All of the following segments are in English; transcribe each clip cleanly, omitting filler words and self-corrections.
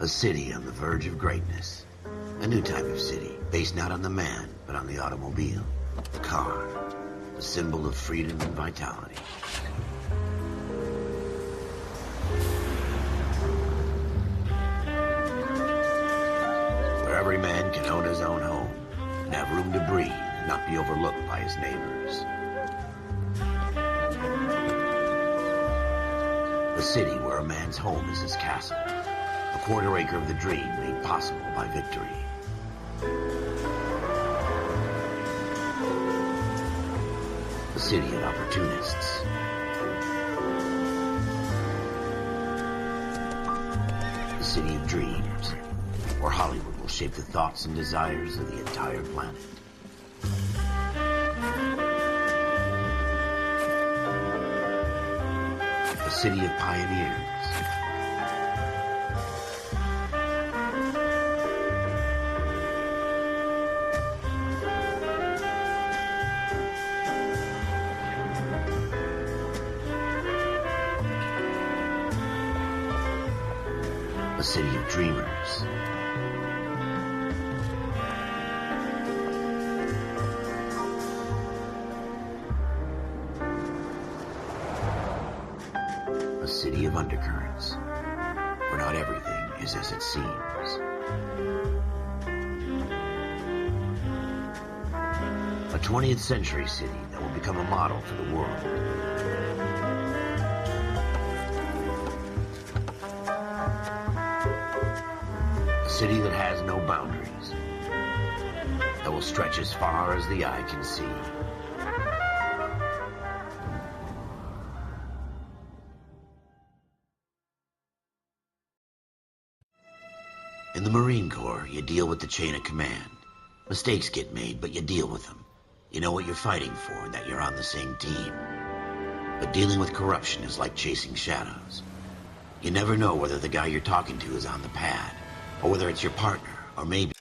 A city on the verge of greatness. A new type of city, based not on the man, but on the automobile. The car. The symbol of freedom and vitality. Where every man can own his own home, and have room to breathe, and not be overlooked by his neighbors. A city where a man's home is his castle. A quarter acre of the dream made possible by victory. A city of opportunists. A city of dreams, where Hollywood will shape the thoughts and desires of the entire planet. A city of pioneers. A city of dreamers. A city of undercurrents, where not everything is as it seems. A 20th century city that will become a model for the world. A city that has no boundaries, that will stretch as far as the eye can see. In the Marine Corps, you deal with the chain of command. Mistakes get made, but you deal with them. You know what you're fighting for and that you're on the same team. But dealing with corruption is like chasing shadows. You never know whether the guy you're talking to is on the pad, or whether it's your partner, or maybe...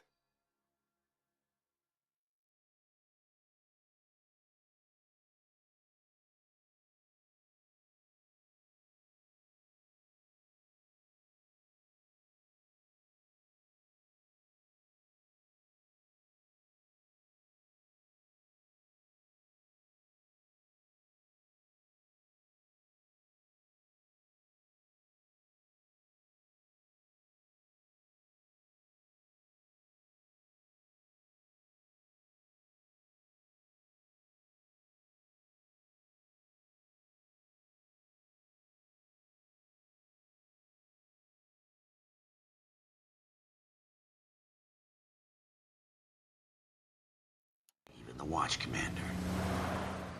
Even the watch commander.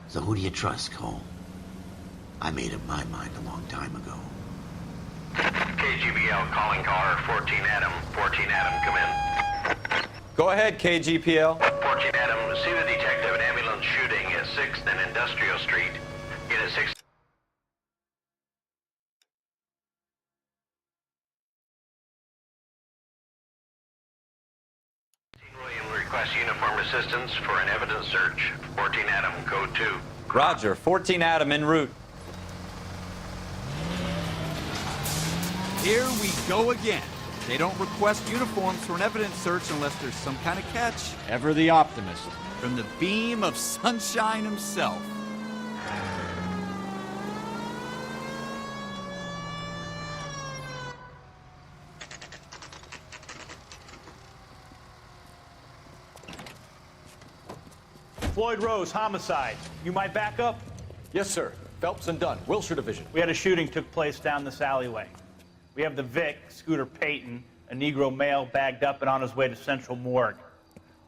So who do you trust, Cole? I made up my mind a long time ago. KGBL calling caller 14 Adam. 14 Adam, come in. Go ahead, KGPL. 14 Adam, see the detective, an ambulance shooting at 6th and Industrial Street. Get at 6th. William requests uniform assistance for an evidence search. 14 Adam, code 2. Roger, 14 Adam en route. Here we go again. They don't request uniforms for an evidence search unless there's some kind of catch. Ever the optimist. From the beam of sunshine himself. Floyd Rose, homicide. You might back up? Yes, sir. Phelps and Dunn, Wilshire Division. We had a shooting took place down this alleyway. We have the Vic, Scooter Payton, a Negro male bagged up and on his way to Central Morgue.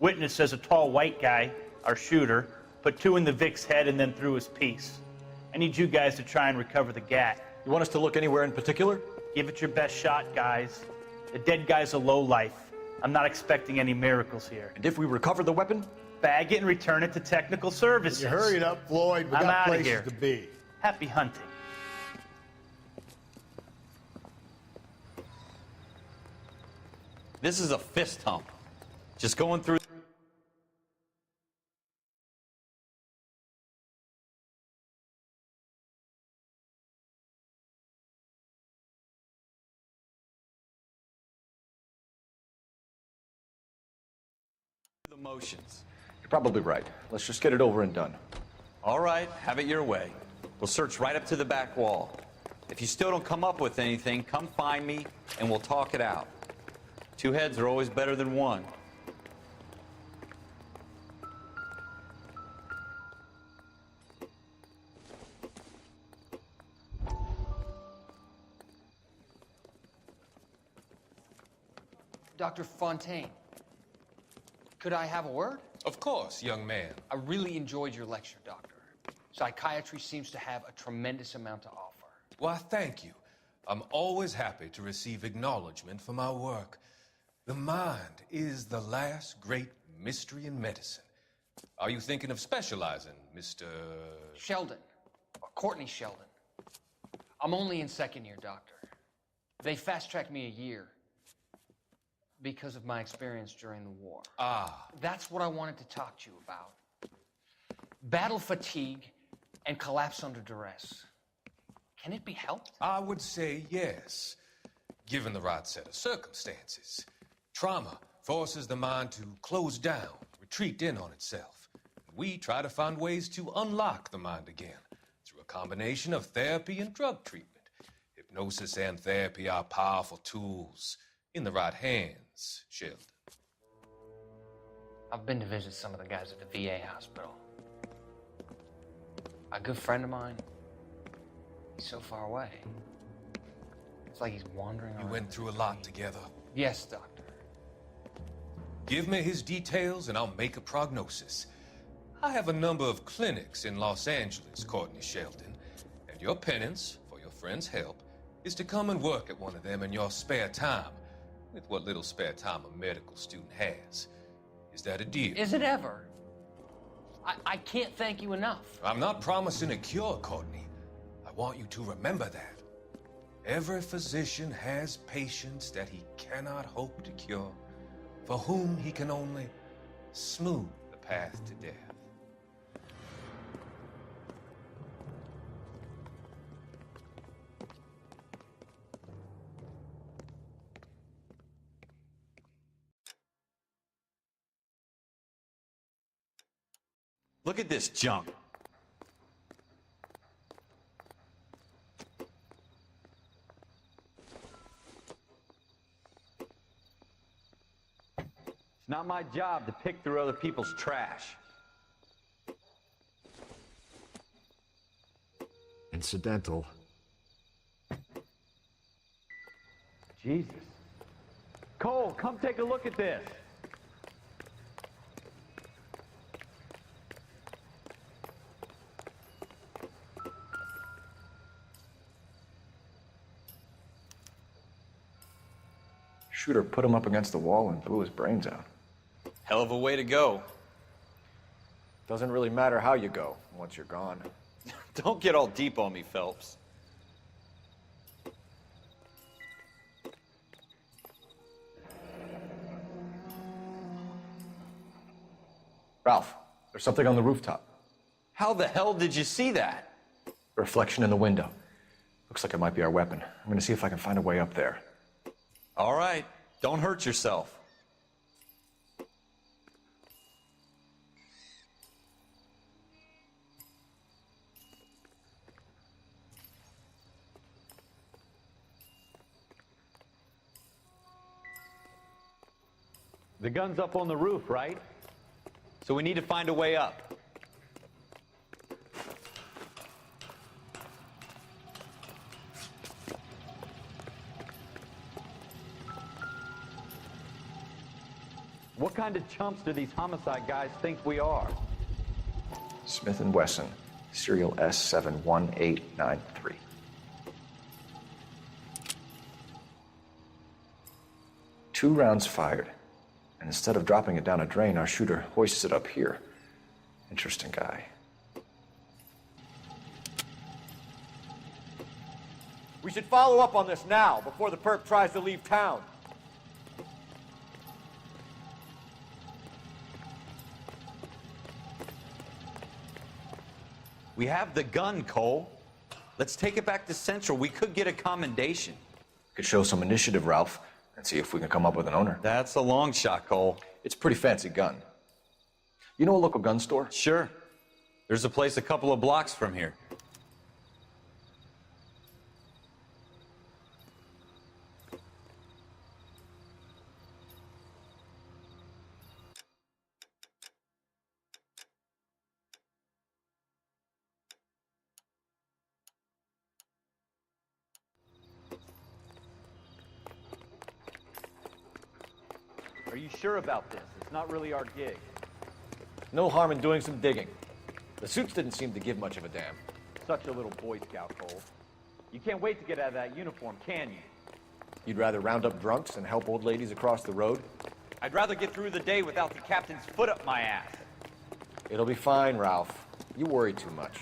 Witness says a tall white guy, our shooter, put 2 in the Vic's head and then threw his piece. I need you guys to try and recover the gat. You want us to look anywhere in particular? Give it your best shot, guys. The dead guy's a lowlife. I'm not expecting any miracles here. And if we recover the weapon? Bag it and return it to technical services. You hurry it up, Floyd. We I'm got outta places here. to be. Happy hunting. This is a fist hump. Just going through The motions. You're probably right. Let's just get it over and done. All right, have it your way. We'll search right up to the back wall. If you still don't come up with anything, come find me and we'll talk it out. Two heads are always better than one. Dr. Fontaine, could I have a word? Of course, young man. I really enjoyed your lecture, Doctor. Psychiatry seems to have a tremendous amount to offer. Why, thank you. I'm always happy to receive acknowledgement for my work. The mind is the last great mystery in medicine. Are you thinking of specializing, Mr. Sheldon, or Courtney Sheldon. I'm only in second year, Doctor. They fast-tracked me a year because of my experience during the war. Ah. That's what I wanted to talk to you about. Battle fatigue and collapse under duress. Can it be helped? I would say yes, given the right set of circumstances. Trauma forces the mind to close down, retreat in on itself. We try to find ways to unlock the mind again through a combination of therapy and drug treatment. Hypnosis and therapy are powerful tools in the right hands, Sheldon. I've been to visit some of the guys at the VA hospital. A good friend of mine, he's so far away. It's like he's wandering around. You went through a lot together. Yes, Doctor. Give me his details and I'll make a prognosis. I have a number of clinics in Los Angeles, Courtney Sheldon, and your penance, for your friend's help, is to come and work at one of them in your spare time, with what little spare time a medical student has. Is that a deal? Is it ever? I can't thank you enough. I'm not promising a cure, Courtney. I want you to remember that. Every physician has patients that he cannot hope to cure, for whom he can only smooth the path to death. Look at this junk. It's not my job to pick through other people's trash. Incidental. Jesus. Cole, come take a look at this. Shooter put him up against the wall and blew his brains out. Hell of a way to go. Doesn't really matter how you go once you're gone. Don't get all deep on me, Phelps. Ralph, there's something on the rooftop. How the hell did you see that? A reflection in the window. Looks like it might be our weapon. I'm gonna see if I can find a way up there. All right, don't hurt yourself. The gun's up on the roof, right? So we need to find a way up. What kind of chumps do these homicide guys think we are? Smith & Wesson, serial S71893. Two rounds fired, and instead of dropping it down a drain, our shooter hoists it up here. Interesting guy. We should follow up on this now, before the perp tries to leave town. We have the gun, Cole. Let's take it back to Central. We could get a commendation. Could show some initiative, Ralph, and see if we can come up with an owner. That's a long shot, Cole. It's a pretty fancy gun. You know a local gun store? Sure. There's a place a couple of blocks from here. Are you sure about this? It's not really our gig. No harm in doing some digging. The suits didn't seem to give much of a damn. Such a little Boy Scout, Cole. You can't wait to get out of that uniform, can you? You'd rather round up drunks and help old ladies across the road? I'd rather get through the day without the captain's foot up my ass. It'll be fine, Ralph. You worry too much.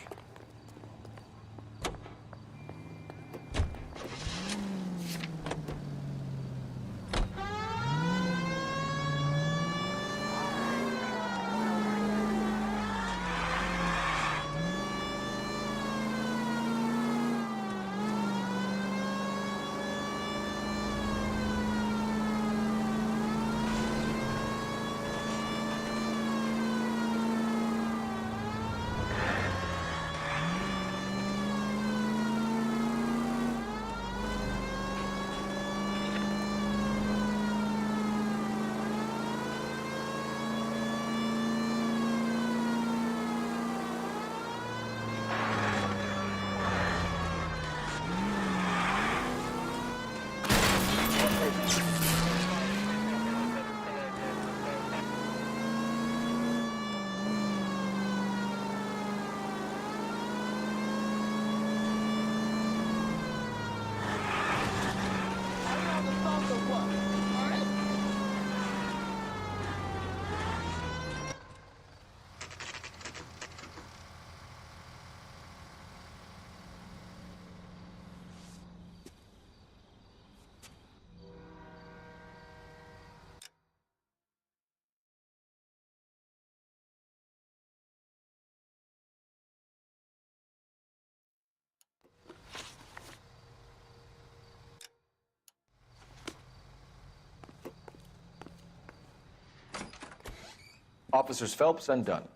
Officers Phelps and Dunn.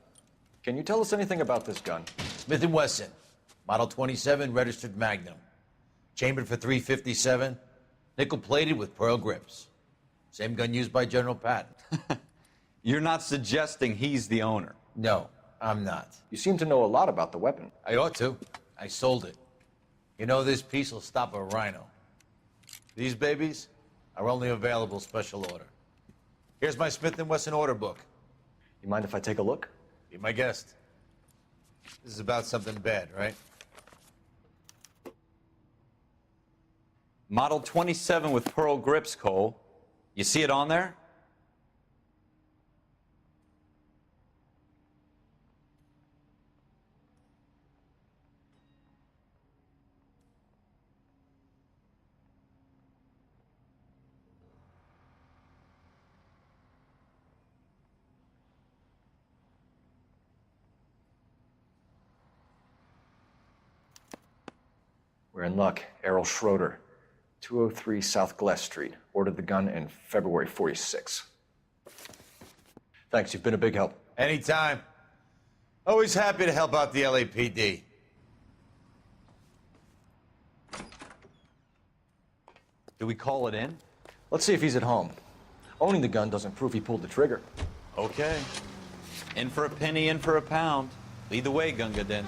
Can you tell us anything about this gun? Smith & Wesson, Model 27, registered Magnum. Chambered for .357, nickel-plated with pearl grips. Same gun used by General Patton. You're not suggesting he's the owner? No, I'm not. You seem to know a lot about the weapon. I ought to. I sold it. You know, this piece will stop a rhino. These babies are only available special order. Here's my Smith & Wesson order book. You mind if I take a look? Be my guest. This is about something bad, right? Model 27 with pearl grips, Cole. You see it on there? We're in luck. Errol Schroeder, 203 South Glass Street. Ordered the gun in February '46. Thanks, you've been a big help. Anytime. Always happy to help out the LAPD. Do we call it in? Let's see if he's at home. Owning the gun doesn't prove he pulled the trigger. Okay. In for a penny, in for a pound. Lead the way, Gunga Din.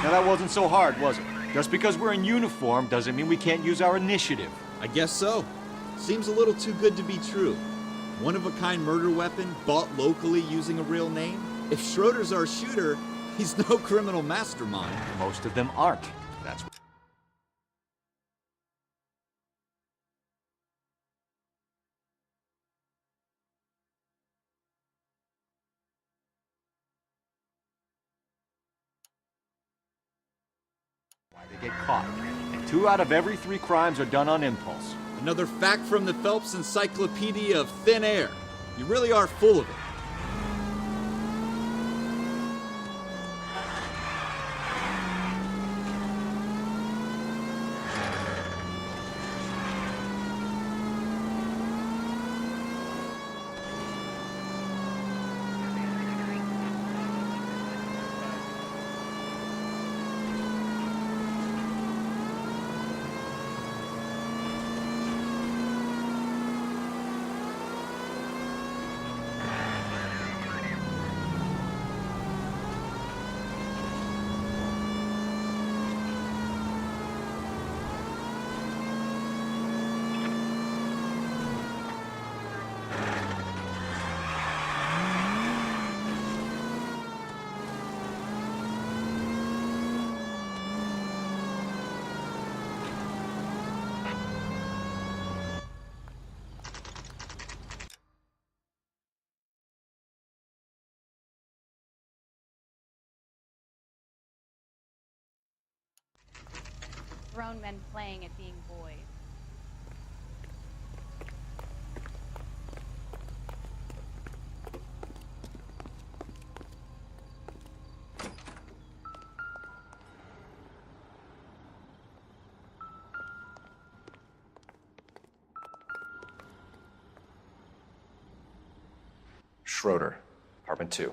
Now that wasn't so hard, was it? Just because we're in uniform doesn't mean we can't use our initiative. I guess so. Seems a little too good to be true. One-of-a-kind murder weapon bought locally using a real name? If Schroeder's our shooter, he's no criminal mastermind. Most of them aren't. That's why they get caught. And 2 out of every 3 crimes are done on impulse. Another fact from the Phelps Encyclopedia of Thin Air. You really are full of it. Grown men playing at being boys. Schroeder, apartment 2.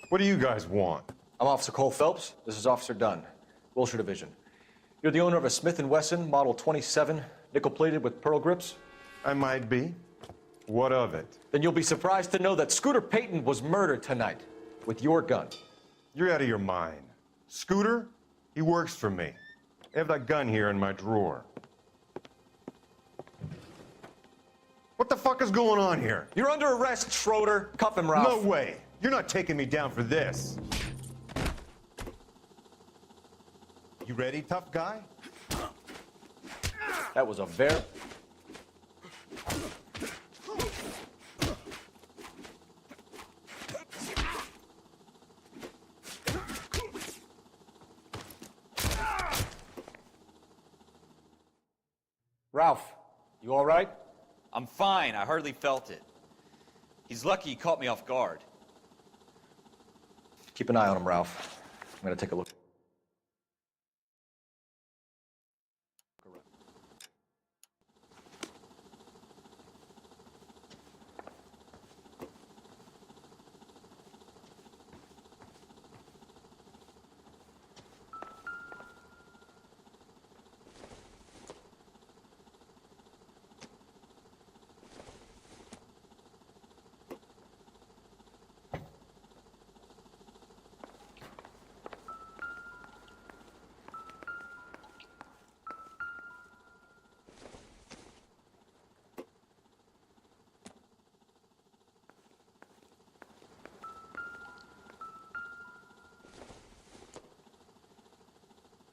What do you guys want? I'm Officer Cole Phelps. This is Officer Dunn, Wilshire Division. You're the owner of a Smith & Wesson Model 27, nickel-plated with pearl grips? I might be. What of it? Then you'll be surprised to know that Scooter Payton was murdered tonight with your gun. You're out of your mind. Scooter? He works for me. I have that gun here in my drawer. What the fuck is going on here? You're under arrest, Schroeder. Cuff him, Ralph. No way. You're not taking me down for this. You ready, tough guy? That was a very... Ralph, you all right? I'm fine. I hardly felt it. He's lucky he caught me off guard. Keep an eye on him, Ralph. I'm gonna take a look.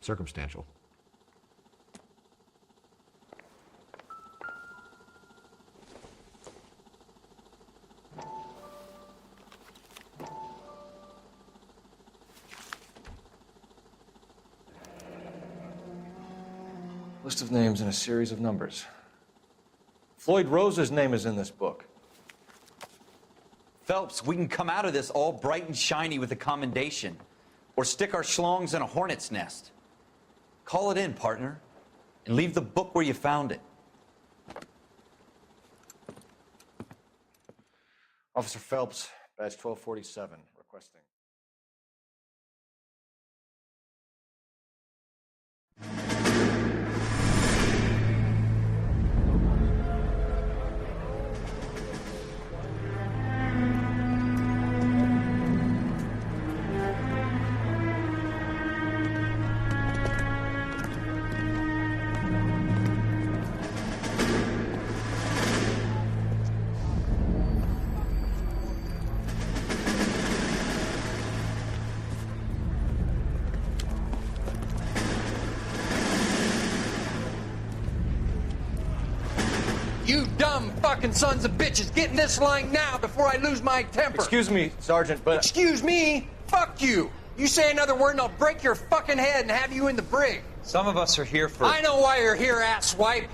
Circumstantial. List of names and a series of numbers. Floyd Rose's name is in this book. Phelps, we can come out of this all bright and shiny with a commendation, or stick our schlongs in a hornet's nest. Call it in, partner, and leave the book where you found it. Officer Phelps, badge 1247, requesting. You dumb fucking sons of bitches, get in this line now before I lose my temper. Excuse me, Sergeant, but... Excuse me? Fuck you. You say another word and I'll break your fucking head and have you in the brig. Some of us are here for... I know why you're here, asswipe.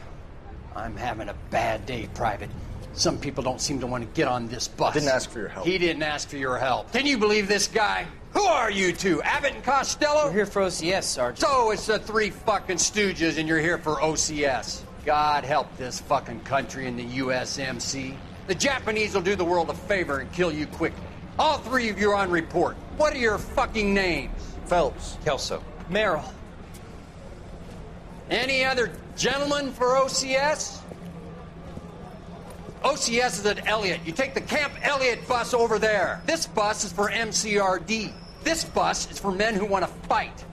I'm having a bad day, Private. Some people don't seem to want to get on this bus. I didn't ask for your help. He didn't ask for your help. Can you believe this guy? Who are you two? Abbott and Costello? We're here for OCS, Sergeant. So it's the three fucking stooges and you're here for OCS. God help this fucking country and the USMC. The Japanese will do the world a favor and kill you quickly. All three of you are on report. What are your fucking names? Phelps. Kelso. Merrill. Any other gentlemen for OCS? OCS is at Elliott. You take the Camp Elliott bus over there. This bus is for MCRD. This bus is for men who want to fight.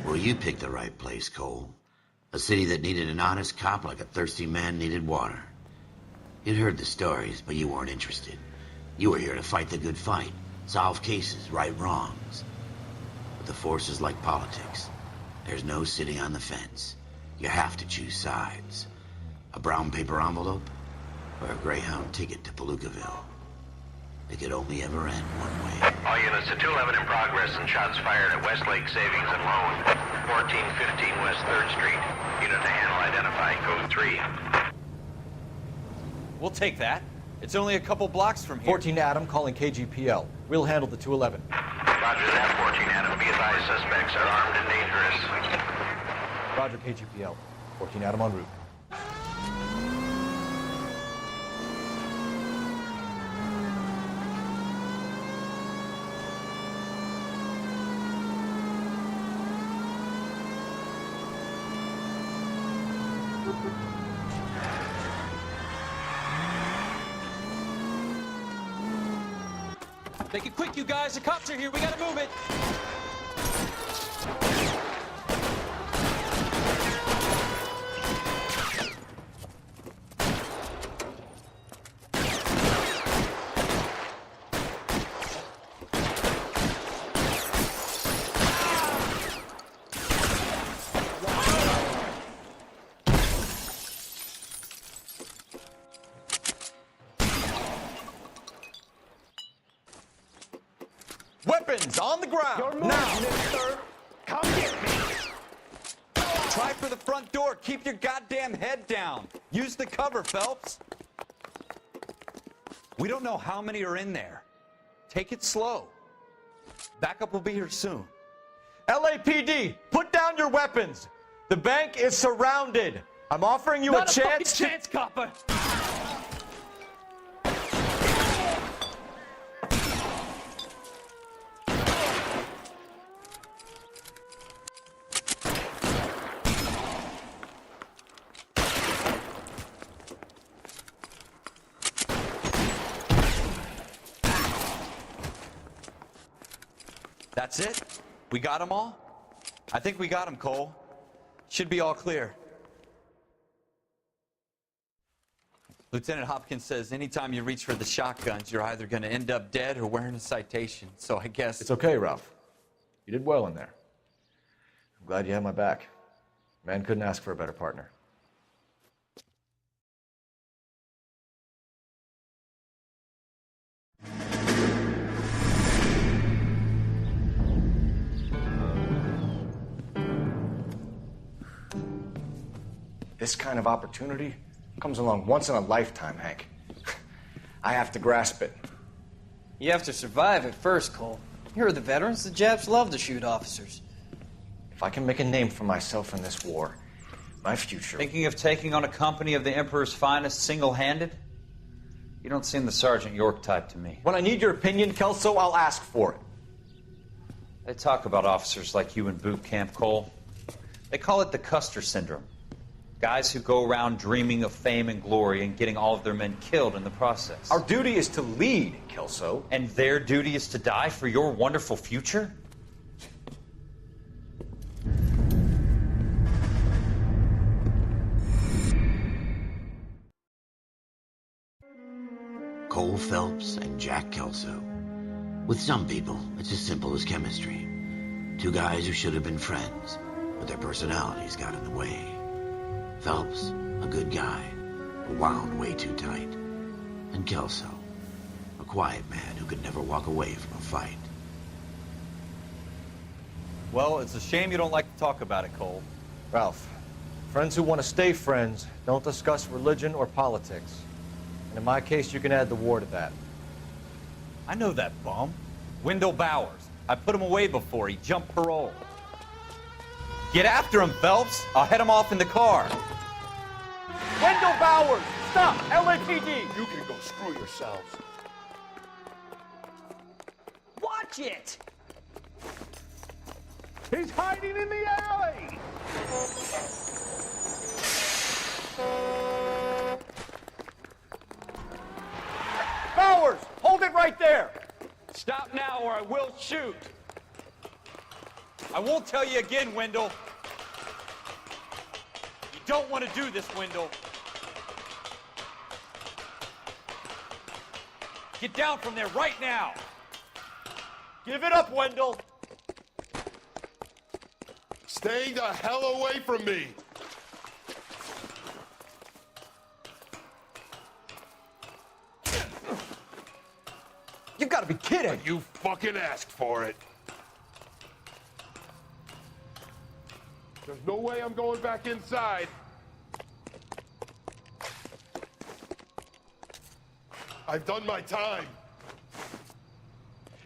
Well, you picked the right place, Cole. A city that needed an honest cop like a thirsty man needed water. You'd heard the stories, but you weren't interested. You were here to fight the good fight, solve cases, right wrongs. But the force is like politics. There's no sitting on the fence. You have to choose sides. A brown paper envelope or a Greyhound ticket to Palookaville. It could only ever end one way. All units to 211 in progress and shots fired at Westlake Savings and Loan, 1415 West 3rd Street. Unit to handle identified, code 3. We'll take that. It's only a couple blocks from here. 14 Adam calling KGPL. We'll handle the 211. Roger that, 14 Adam. Be advised, suspects are armed and dangerous. Roger, KGPL. 14 Adam en route. Make it quick, you guys. The cops are here. We gotta move it. Weapons on the ground. Your move, now, mister. Come get me. Try for the front door. Keep your goddamn head down. Use the cover, Phelps. We don't know how many are in there. Take it slow. Backup will be here soon. LAPD, put down your weapons. The bank is surrounded. I'm offering you Not a chance. Fucking chance, copper. That's it? We got them all? I think we got them, Cole. Should be all clear. Lieutenant Hopkins says anytime you reach for the shotguns, you're either going to end up dead or wearing a citation. So I guess... It's okay, Ralph. You did well in there. I'm glad you had my back. Man couldn't ask for a better partner. This kind of opportunity comes along once in a lifetime, Hank. I have to grasp it. You have to survive it first, Cole. Here are the veterans. The Japs love to shoot officers. If I can make a name for myself in this war, my future... Thinking of taking on a company of the Emperor's finest single-handed? You don't seem the Sergeant York type to me. When I need your opinion, Kelso, I'll ask for it. They talk about officers like you in boot camp, Cole. They call it the Custer syndrome. Guys who go around dreaming of fame and glory and getting all of their men killed in the process. Our duty is to lead, Kelso. And their duty is to die for your wonderful future? Cole Phelps and Jack Kelso. With some people, it's as simple as chemistry. Two guys who should have been friends, but their personalities got in the way. Phelps, a good guy, but wound way too tight. And Kelso, a quiet man who could never walk away from a fight. Well, it's a shame you don't like to talk about it, Cole. Ralph, friends who want to stay friends don't discuss religion or politics. And in my case, you can add the war to that. I know that bum. Wendell Bowers. I put him away before. He jumped parole. Get after him, Phelps. I'll head him off in the car. Wendell Bowers! Stop! LAPD! You can go screw yourselves. Watch it! He's hiding in the alley! Bowers! Hold it right there! Stop now or I will shoot. I won't tell you again, Wendell. You don't want to do this, Wendell. Get down from there right now. Give it up, Wendell! Stay the hell away from me! You've got to be kidding! But you fucking asked for it. There's no way I'm going back inside. I've done my time.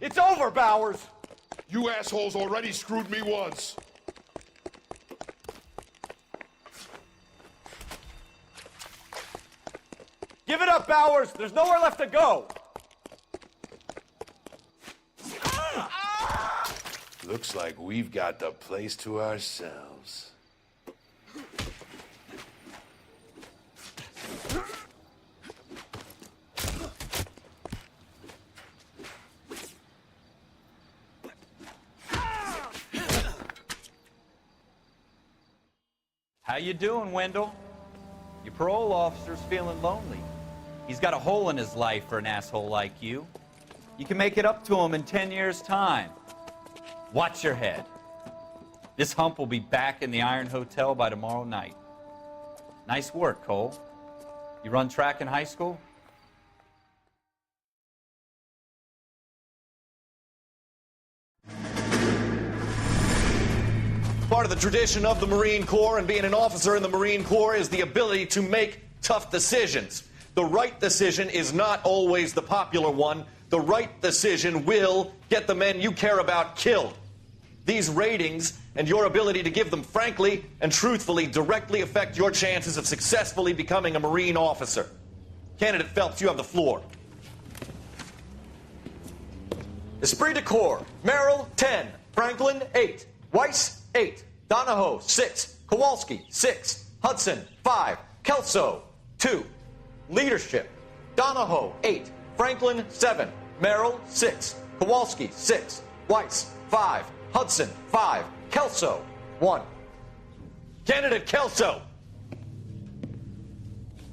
It's over, Bowers! You assholes already screwed me once. Give it up, Bowers! There's nowhere left to go! Looks like we've got the place to ourselves. How you doing, Wendell? Your parole officer's feeling lonely. He's got a hole in his life for an asshole like you. You can make it up to him in 10 years' time. Watch your head. This hump will be back in the Iron Hotel by tomorrow night. Nice work, Cole. You run track in high school? Part of the tradition of the Marine Corps and being an officer in the Marine Corps is the ability to make tough decisions. The right decision is not always the popular one. The right decision will get the men you care about killed. These ratings and your ability to give them frankly and truthfully directly affect your chances of successfully becoming a Marine officer. Candidate Phelps, you have the floor. Esprit de Corps, Merrill, 10. Franklin, 8. Weiss, 8. Donahoe, 6. Kowalski, 6. Hudson, 5. Kelso, 2. Leadership, Donahoe, 8. Franklin, 7. Merrill, 6. Kowalski, 6. Weiss, 5. Hudson, 5. Kelso, 1. Candidate Kelso!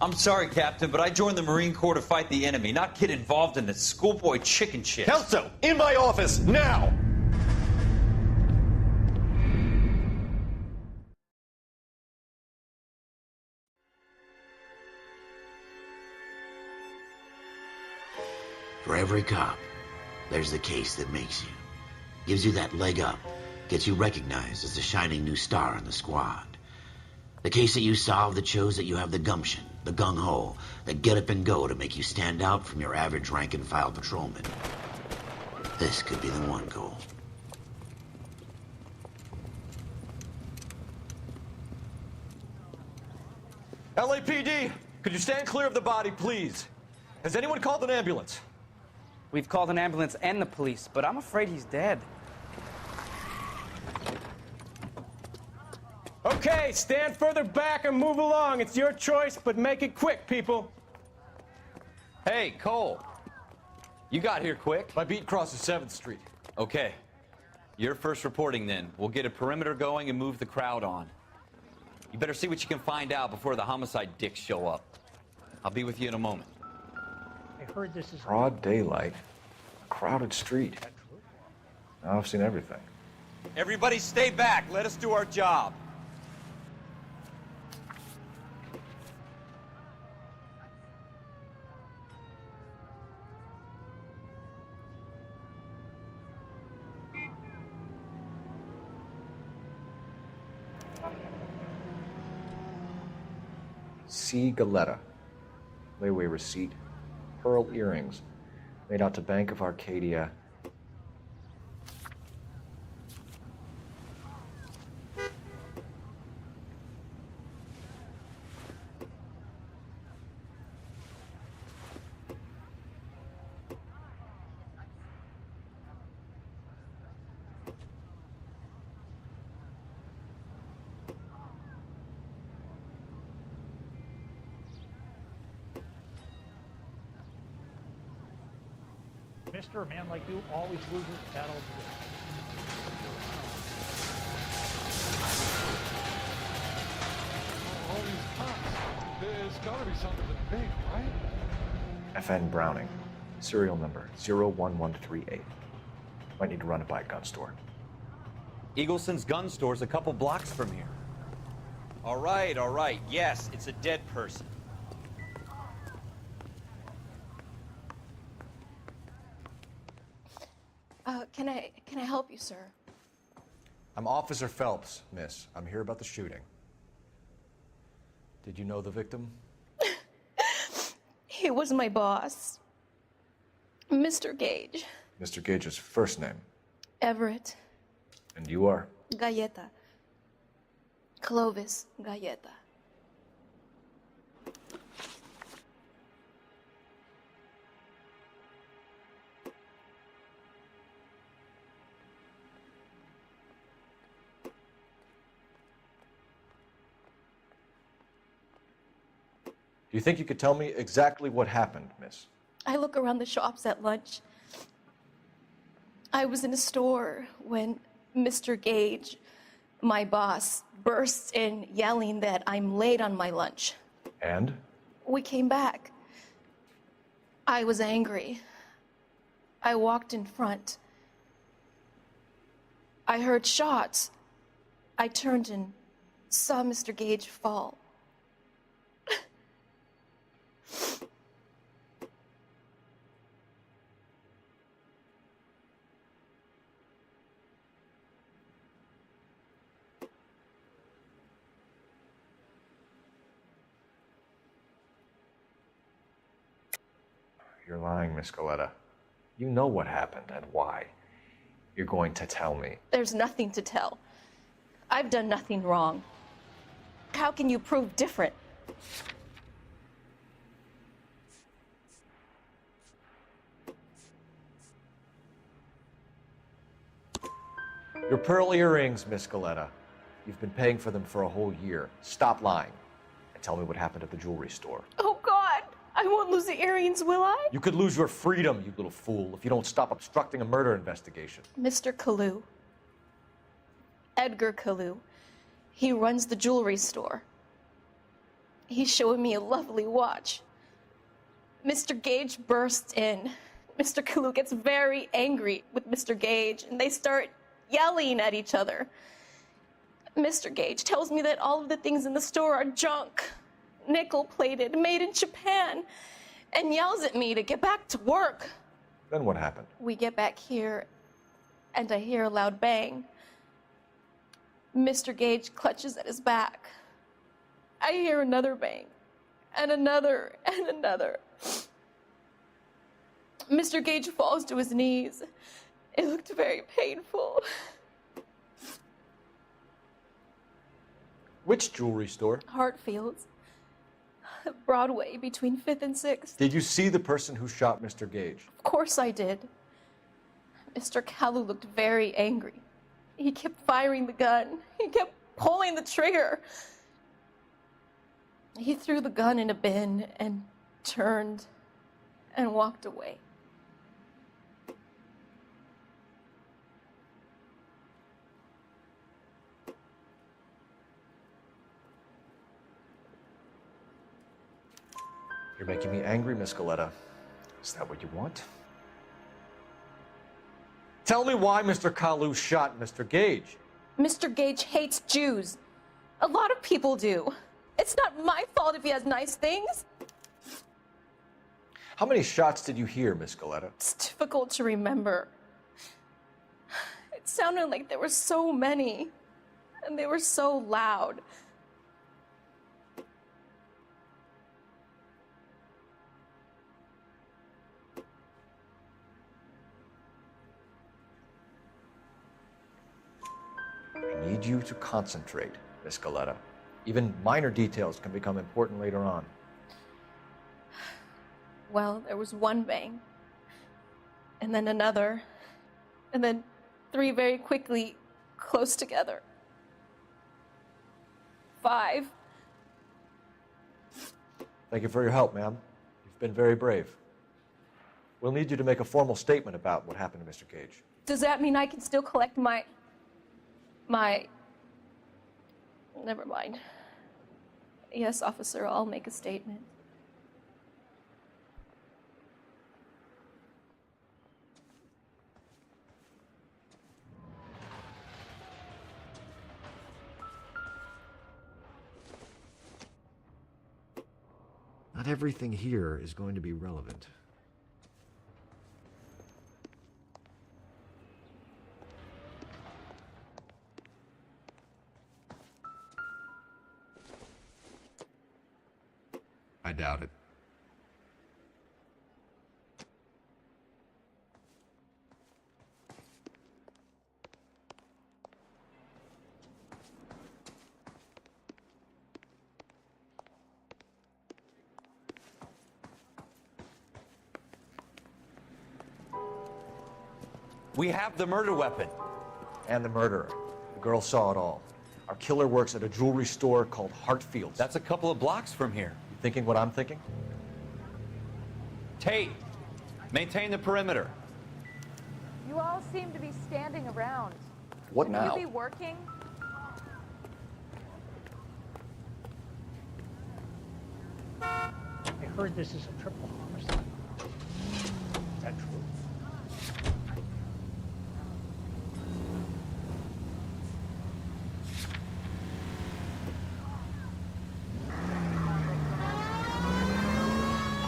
I'm sorry, Captain, but I joined the Marine Corps to fight the enemy, not get involved in this schoolboy chicken shit. Kelso, in my office, now! For every cop, there's the case that makes you. Gives you that leg up. Gets you recognized as the shining new star in the squad. The case that you solve that shows that you have the gumption, the gung-ho, that get up and go to make you stand out from your average rank-and-file patrolman. This could be the one, Cole. LAPD, could you stand clear of the body, please? Has anyone called an ambulance? We've called an ambulance and the police, but I'm afraid he's dead. Okay, stand further back and move along. It's your choice, but make it quick, people. Hey, Cole. You got here quick. My beat crosses 7th Street. Okay. You're first reporting then. We'll get a perimeter going and move the crowd on. You better see what you can find out before the homicide dicks show up. I'll be with you in a moment. I heard this is Broad daylight, a crowded street. Now I've seen everything. Everybody stay back. Let us do our job. C. Galetta. Layaway receipt. Pearl earrings. Made out to Bank of Arcadia. Mister, a man like you always loses battles. All these cops. There's gotta be something big, right? FN Browning. Serial number 01138. Might need to run it by a gun store. Eagleson's gun store's a couple blocks from here. All right. Yes, it's a dead person. Can I help you, sir? I'm Officer Phelps, miss. I'm here about the shooting. Did you know the victim? He was my boss, Mr. Gage. Mr. Gage's first name. Everett. And you are? Galleta. Clovis Galleta. Do you think you could tell me exactly what happened, miss? I look around the shops at lunch. I was in a store when Mr. Gage, my boss, bursts in yelling that I'm late on my lunch. And? We came back. I was angry. I walked in front. I heard shots. I turned and saw Mr. Gage fall. You're lying, Miss Galetta. You know what happened and why. You're going to tell me. There's nothing to tell. I've done nothing wrong. How can you prove different? Your pearl earrings, Miss Galetta. You've been paying for them for a whole year. Stop lying and tell me what happened at the jewelry store. Oh, God! I won't lose the earrings, will I? You could lose your freedom, you little fool, if you don't stop obstructing a murder investigation. Mr. Kalu. Edgar Kalu. He runs the jewelry store. He's showing me a lovely watch. Mr. Gage bursts in. Mr. Kalu gets very angry with Mr. Gage, and they start yelling at each other. Mr. Gage tells me that all of the things in the store are junk, nickel-plated, made in Japan, and yells at me to get back to work. Then what happened? We get back here, and I hear a loud bang. Mr. Gage clutches at his back. I hear another bang, and another, and another. Mr. Gage falls to his knees. It looked very painful. Which jewelry store? Hartfield's. Broadway, between 5th and 6th. Did you see the person who shot Mr. Gage? Of course I did. Mr. Kalu looked very angry. He kept firing the gun. He kept pulling the trigger. He threw the gun in a bin and turned and walked away. You're making me angry, Miss Galetta. Is that what you want? Tell me why Mr. Kalu shot Mr. Gage. Mr. Gage hates Jews. A lot of people do. It's not my fault if he has nice things. How many shots did you hear, Miss Galetta? It's difficult to remember. It sounded like there were so many, and they were so loud. I need you to concentrate, Miss Galetta. Even minor details can become important later on. Well, there was one bang, and then another, and then 3 very quickly, close together. 5. Thank you for your help, ma'am. You've been very brave. We'll need you to make a formal statement about what happened to Mr. Gage. Does that mean I can still collect my... Never mind. Yes, officer, I'll make a statement. Not everything here is going to be relevant. I doubt it. We have the murder weapon. And the murderer. The girl saw it all. Our killer works at a jewelry store called Hartfield's. That's a couple of blocks from here. You thinking what I'm thinking? Tate, maintain the perimeter. You all seem to be standing around. What Shouldn't now? you be working? I heard this is a triple homicide. Is that true?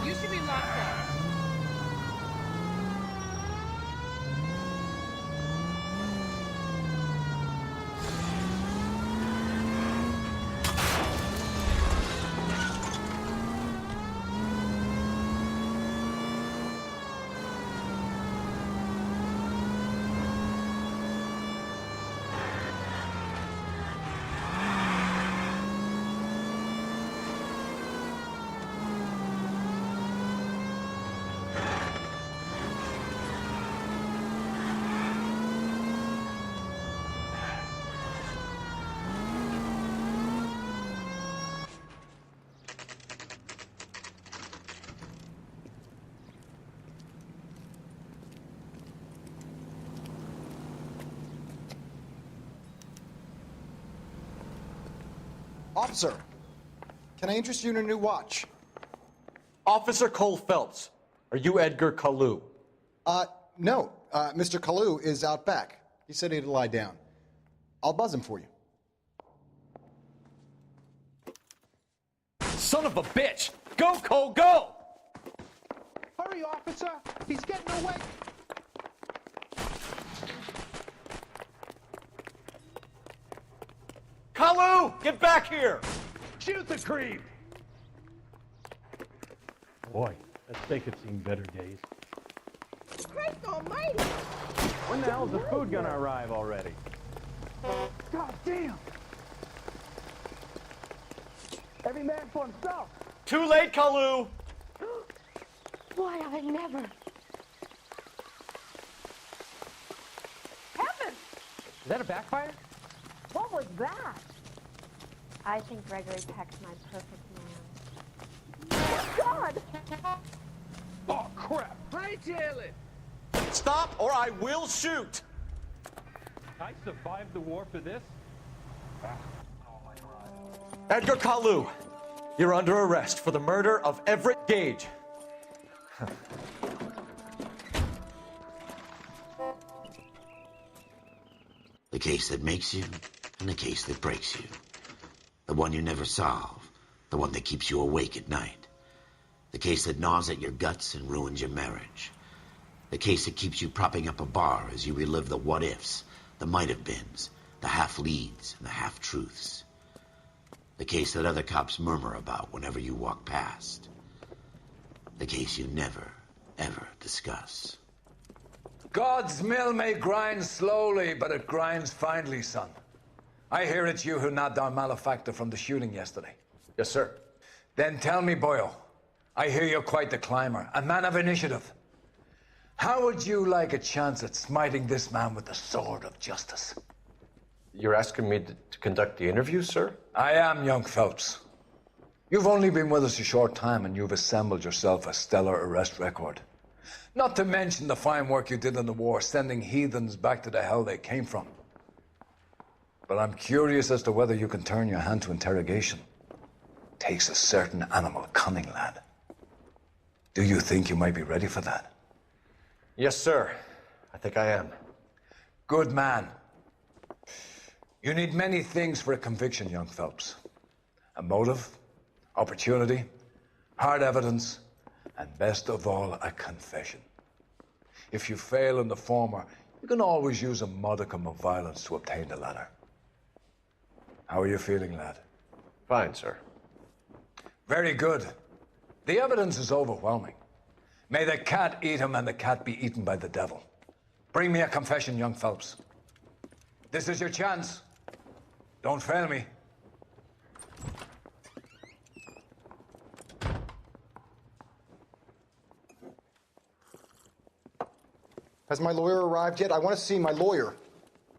You should be locked up. Officer, can I interest you in a new watch? Officer Cole Phelps, are you Edgar Kalu? No. Mr. Kalu is out back. He said he'd lie down. I'll buzz him for you. Son of a bitch! Go, Cole, go! Hurry, officer! He's getting away! Kalu, get back here! Shoot the creep! Boy, that steak had seen better days. Christ almighty! When the hell's the food gonna arrive already? God damn! Every man for himself! Too late, Kalu! Why, I never. Heavens! Is that a backfire? What was that? I think Gregory Peck's my perfect man. God! Oh, crap! Hightail it! Stop or I will shoot! I survived the war for this? Edgar Kalu, you're under arrest for the murder of Everett Gage. case that makes you and the case that breaks you. The one you never solve. The one that keeps you awake at night. The case that gnaws at your guts and ruins your marriage. The case that keeps you propping up a bar as you relive the what-ifs, the might-have-beens, the half-leads, and the half-truths. The case that other cops murmur about whenever you walk past. The case you never, ever discuss. God's mill may grind slowly, but it grinds finely, son. I hear it's you who nabbed our malefactor from the shooting yesterday. Yes, sir. Then tell me, Boyle, I hear you're quite the climber, a man of initiative. How would you like a chance at smiting this man with the sword of justice? You're asking me to conduct the interview, sir? I am, young Phelps. You've only been with us a short time and you've assembled yourself a stellar arrest record. Not to mention the fine work you did in the war, sending heathens back to the hell they came from. But I'm curious as to whether you can turn your hand to interrogation. Takes a certain animal cunning, lad. Do you think you might be ready for that? Yes, sir. I think I am. Good man. You need many things for a conviction, young Phelps. A motive, opportunity, hard evidence, and best of all, a confession. If you fail in the former, you can always use a modicum of violence to obtain the latter. How are you feeling, lad? Fine, sir. Very good. The evidence is overwhelming. May the cat eat him and the cat be eaten by the devil. Bring me a confession, young Phelps. This is your chance. Don't fail me. Has my lawyer arrived yet? I want to see my lawyer.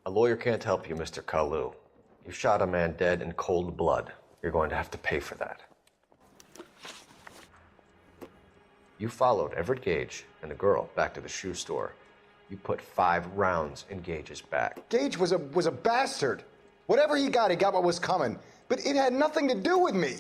A lawyer can't help you, Mr. Kalu. You shot a man dead in cold blood. You're going to have to pay for that. You followed Everett Gage and the girl back to the shoe store. You put 5 rounds in Gage's back. Gage was a bastard. Whatever he got what was coming. But it had nothing to do with me.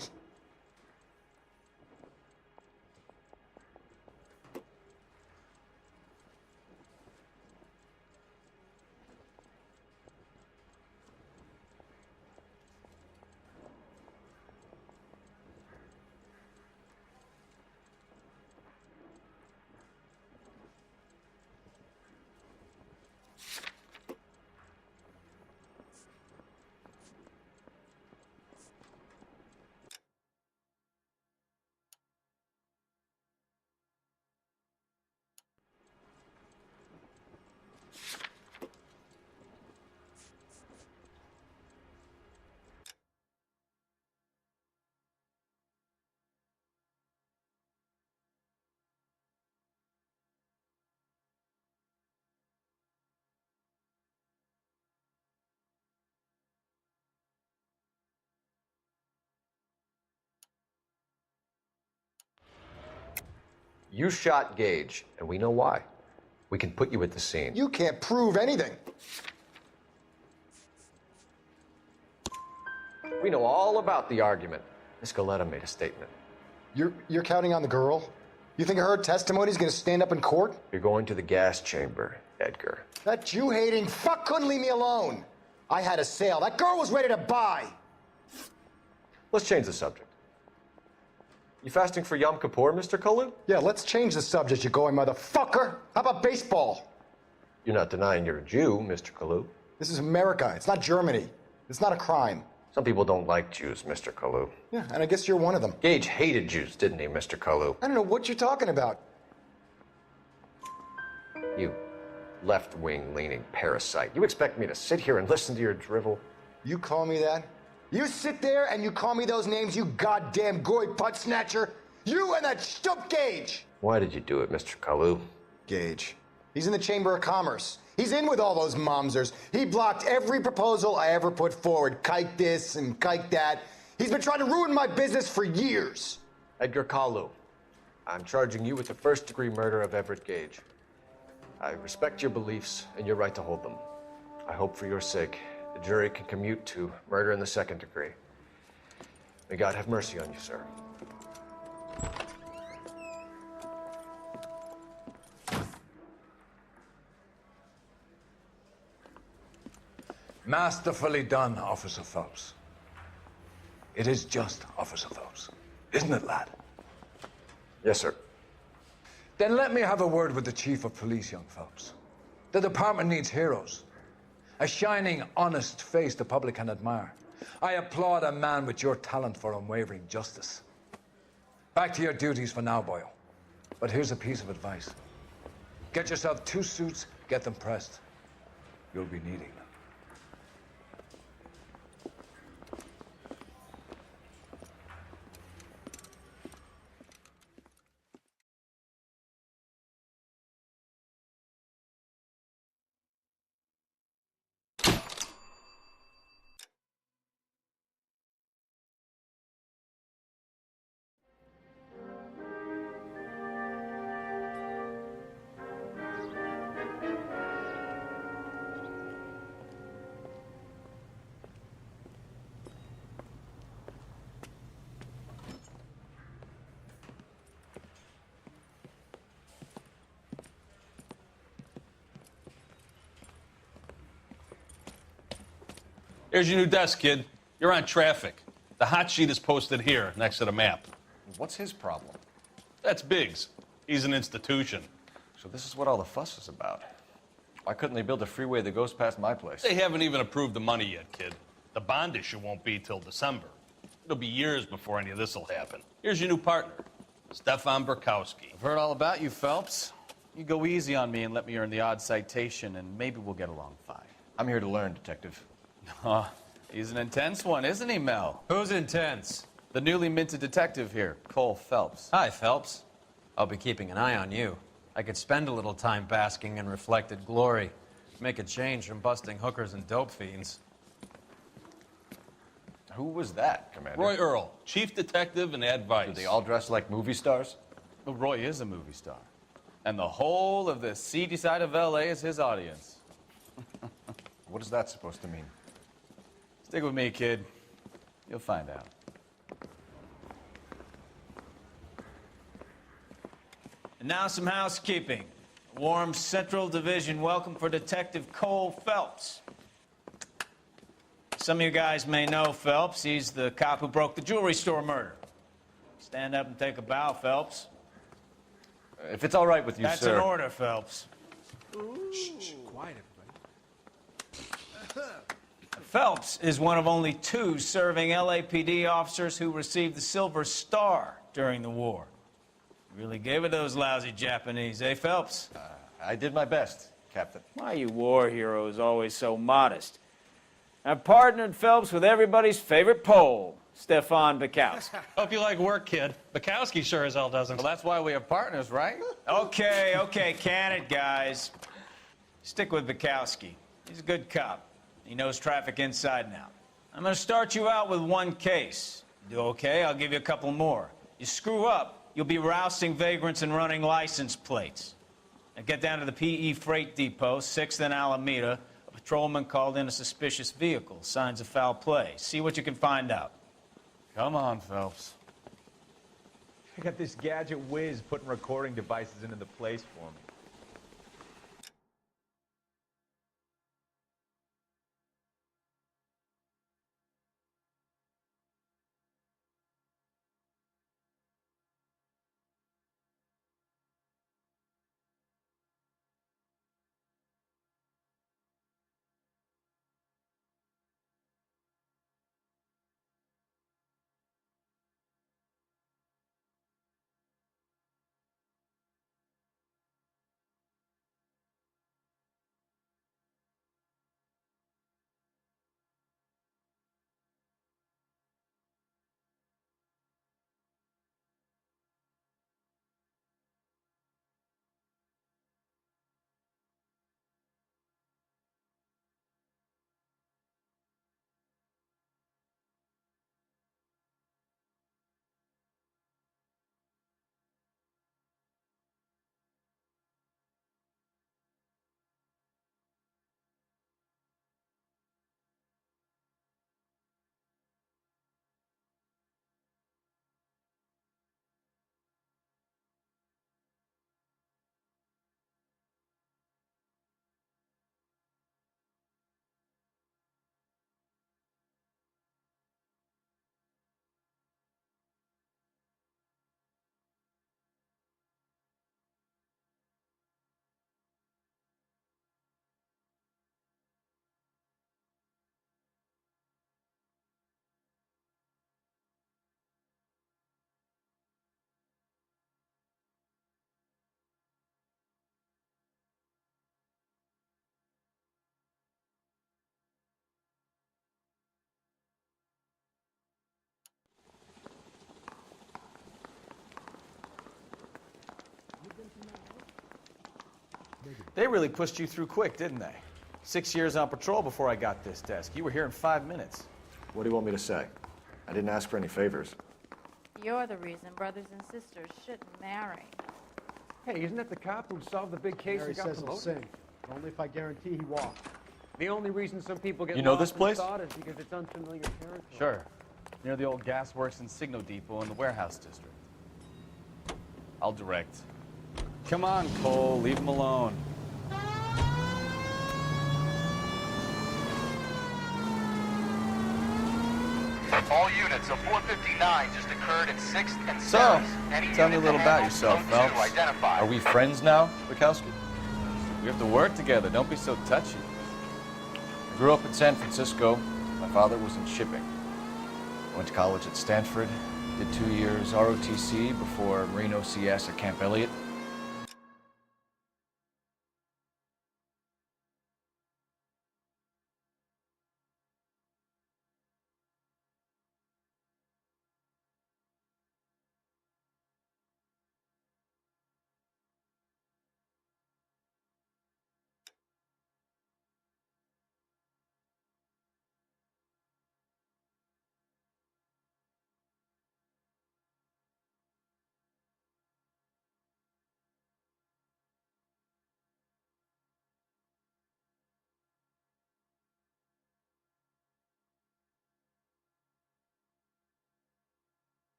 You shot Gage, and we know why. We can put you at the scene. You can't prove anything. We know all about the argument. Miss Galetta made a statement. You're counting on the girl? You think her testimony's gonna stand up in court? You're going to the gas chamber, Edgar. That Jew-hating fuck couldn't leave me alone. I had a sale. That girl was ready to buy. Let's change the subject. You fasting for Yom Kippur, Mr. Kalu? Yeah, let's change the subject, you going motherfucker. How about baseball? You're not denying you're a Jew, Mr. Kalu. This is America. It's not Germany. It's not a crime. Some people don't like Jews, Mr. Kalu. Yeah, and I guess you're one of them. Gage hated Jews, didn't he, Mr. Kalu? I don't know what you're talking about. You left-wing leaning parasite. You expect me to sit here and listen to your drivel? You call me that? You sit there and you call me those names, you goddamn goy putt snatcher. You and that stump Gage. Why did you do it, Mr. Kalu? Gage. He's in the Chamber of Commerce. He's in with all those momsers. He blocked every proposal I ever put forward. Kike this and kike that. He's been trying to ruin my business for years. Edgar Kalu, I'm charging you with the first-degree murder of Everett Gage. I respect your beliefs and your right to hold them. I hope for your sake the jury can commute to murder in the second degree. May God have mercy on you, sir. Masterfully done, Officer Phelps. It is just Officer Phelps. Isn't it, lad? Yes, sir. Then let me have a word with the Chief of Police, young Phelps. The department needs heroes. A shining, honest face the public can admire. I applaud a man with your talent for unwavering justice. Back to your duties for now, Boyle. But here's a piece of advice. Get yourself 2 suits, get them pressed. You'll be needing them. Here's your new desk, kid. You're on traffic. The hot sheet is posted here, next to the map. What's his problem? That's Biggs. He's an institution. So this is what all the fuss is about. Why couldn't they build a freeway that goes past my place? They haven't even approved the money yet, kid. The bond issue won't be till December. It'll be years before any of this will happen. Here's your new partner, Stefan Burkowski. I've heard all about you, Phelps. You go easy on me and let me earn the odd citation, and maybe we'll get along fine. I'm here to learn, Detective. Oh, he's an intense one, isn't he, Mel? Who's intense? The newly minted detective here, Cole Phelps. Hi, Phelps. I'll be keeping an eye on you. I could spend a little time basking in reflected glory. Make a change from busting hookers and dope fiends. Who was that, Commander? Roy Earl, chief detective and advice. Do they all dress like movie stars? Well, Roy is a movie star. And the whole of the seedy side of L.A. is his audience. What is that supposed to mean? Stick with me, kid. You'll find out. And now some housekeeping. Warm Central Division welcome for Detective Cole Phelps. Some of you guys may know Phelps. He's the cop who broke the jewelry store murder. Stand up and take a bow, Phelps. If it's all right with you, That's sir. an order, Phelps. Shh, quiet, everybody. Phelps is one of only 2 serving LAPD officers who received the Silver Star during the war. Really gave it to those lousy Japanese, eh, Phelps? I did my best, Captain. Why you war heroes always so modest? I've partnered Phelps with everybody's favorite Pole, Stefan Burkowski. Hope you like work, kid. Bukowski sure as hell doesn't. Well, that's why we have partners, right? Okay, can it, guys. Stick with Bukowski. He's a good cop. He knows traffic inside and out. I'm going to start you out with 1 case. Do okay? I'll give you a couple more. You screw up, you'll be rousting vagrants and running license plates. Now get down to the PE Freight Depot, 6th and Alameda. A patrolman called in a suspicious vehicle. Signs of foul play. See what you can find out. Come on, Phelps. I got this gadget whiz putting recording devices into the place for me. They really pushed you through quick, didn't they? 6 years on patrol before I got this desk. You were here in 5 minutes. What do you want me to say? I didn't ask for any favors. You're the reason brothers and sisters shouldn't marry. Hey, isn't that the cop who solved the big case Mary and got says he'll promoted? sing, but only if I guarantee he walked. The only reason some people get You know lost this in place? thought is because it's unfamiliar territory. Sure. Near the old gas works and Signal Depot in the warehouse district. I'll direct. Come on, Cole, leave him alone. All units of 459 just occurred in 6th and 7th. So, tell me a little about yourself, Phelps. Are we friends now, Bukowski? We have to work together. Don't be so touchy. I grew up in San Francisco. My father was in shipping. I went to college at Stanford, did 2 years ROTC before Marine OCS at Camp Elliott.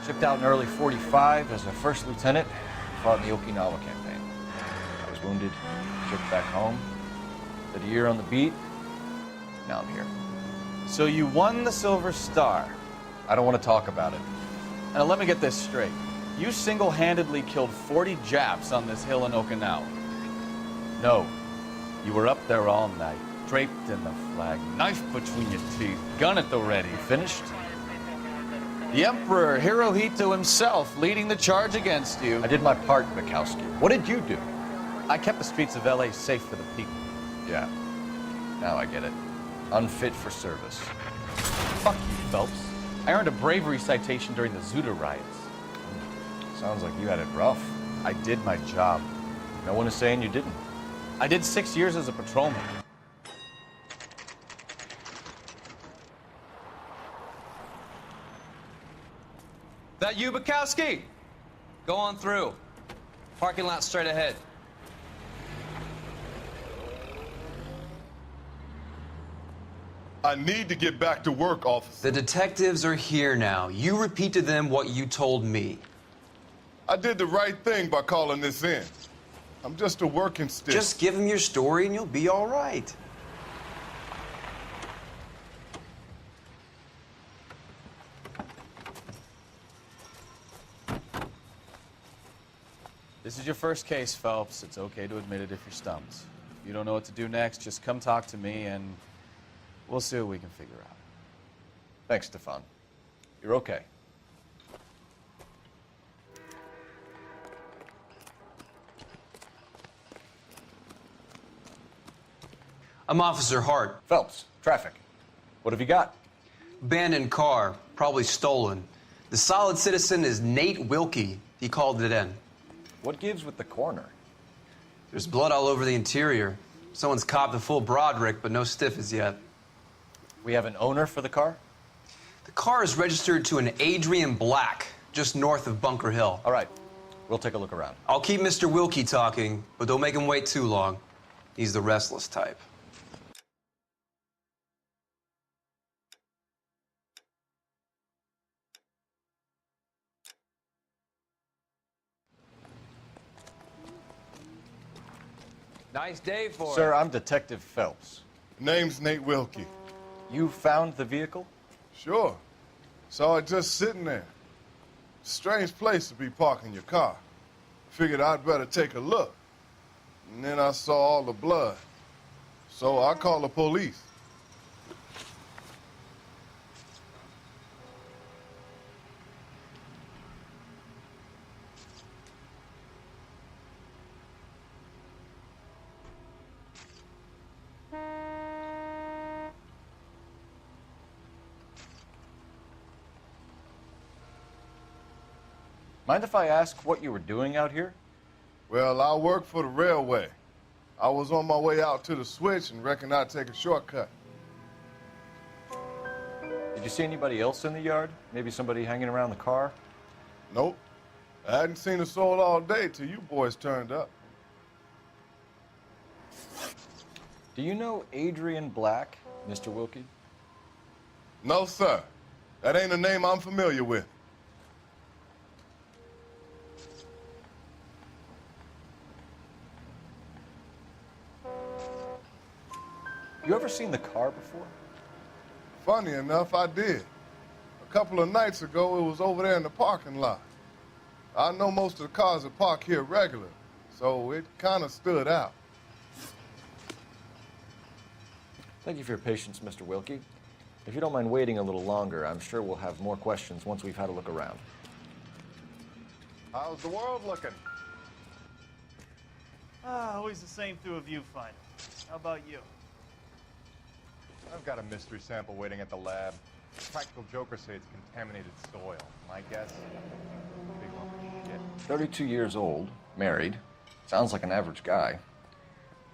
Shipped out in early 45 as a first lieutenant, fought in the Okinawa campaign. I was wounded, shipped back home, did a year on the beat, now I'm here. So you won the Silver Star. I don't want to talk about it. Now let me get this straight. You single-handedly killed 40 Japs on this hill in Okinawa. No. You were up there all night, draped in the flag, knife between your teeth, gun at the ready. Finished? The Emperor Hirohito himself leading the charge against you. I did my part, Bukowski. What did you do? I kept the streets of LA safe for the people. Yeah. Now I get it. Unfit for service. Fuck you, Phelps. I earned a bravery citation during the Zuda riots. Sounds like you had it rough. I did my job. No one is saying you didn't. I did 6 years as a patrolman. That you, Bukowski? Go on through. Parking lot straight ahead. I need to get back to work, officer. The detectives are here now. You repeat to them what you told me. I did the right thing by calling this in. I'm just a working stick. Just give them your story and you'll be all right. This is your first case, Phelps. It's okay to admit it if you're stumped. If you don't know what to do next, just come talk to me and we'll see what we can figure out. Thanks, Stefan. You're okay. I'm Officer Hart. Phelps, traffic. What have you got? Abandoned car, probably stolen. The solid citizen is Nate Wilkie. He called it in. What gives with the coroner? There's blood all over the interior. Someone's copped a full Broderick, but no stiff as yet. We have an owner for the car? The car is registered to an Adrian Black, just north of Bunker Hill. All right. We'll take a look around. I'll keep Mr. Wilkie talking, but don't make him wait too long. He's the restless type. Nice day for Sir, it. I'm Detective Phelps. Name's Nate Wilkie. You found the vehicle? Sure. Saw it just sitting there. Strange place to be parking your car. Figured I'd better take a look. And then I saw all the blood. So I called the police. Mind if I ask what you were doing out here? Well, I work for the railway. I was on my way out to the switch and reckoned I'd take a shortcut. Did you see anybody else in the yard? Maybe somebody hanging around the car? Nope. I hadn't seen a soul all day till you boys turned up. Do you know Adrian Black, Mr. Wilkie? No, sir. That ain't a name I'm familiar with. You ever seen the car before? Funny enough, I did. A couple of nights ago, it was over there in the parking lot. I know most of the cars that park here regular, so it kind of stood out. Thank you for your patience, Mr. Wilkie. If you don't mind waiting a little longer, I'm sure we'll have more questions once we've had a look around. How's the world looking? Always the same through a viewfinder. How about you? I've got a mystery sample waiting at the lab. Practical jokers say it's contaminated soil. My guess? Big lump of shit. 32 years old, married. Sounds like an average guy.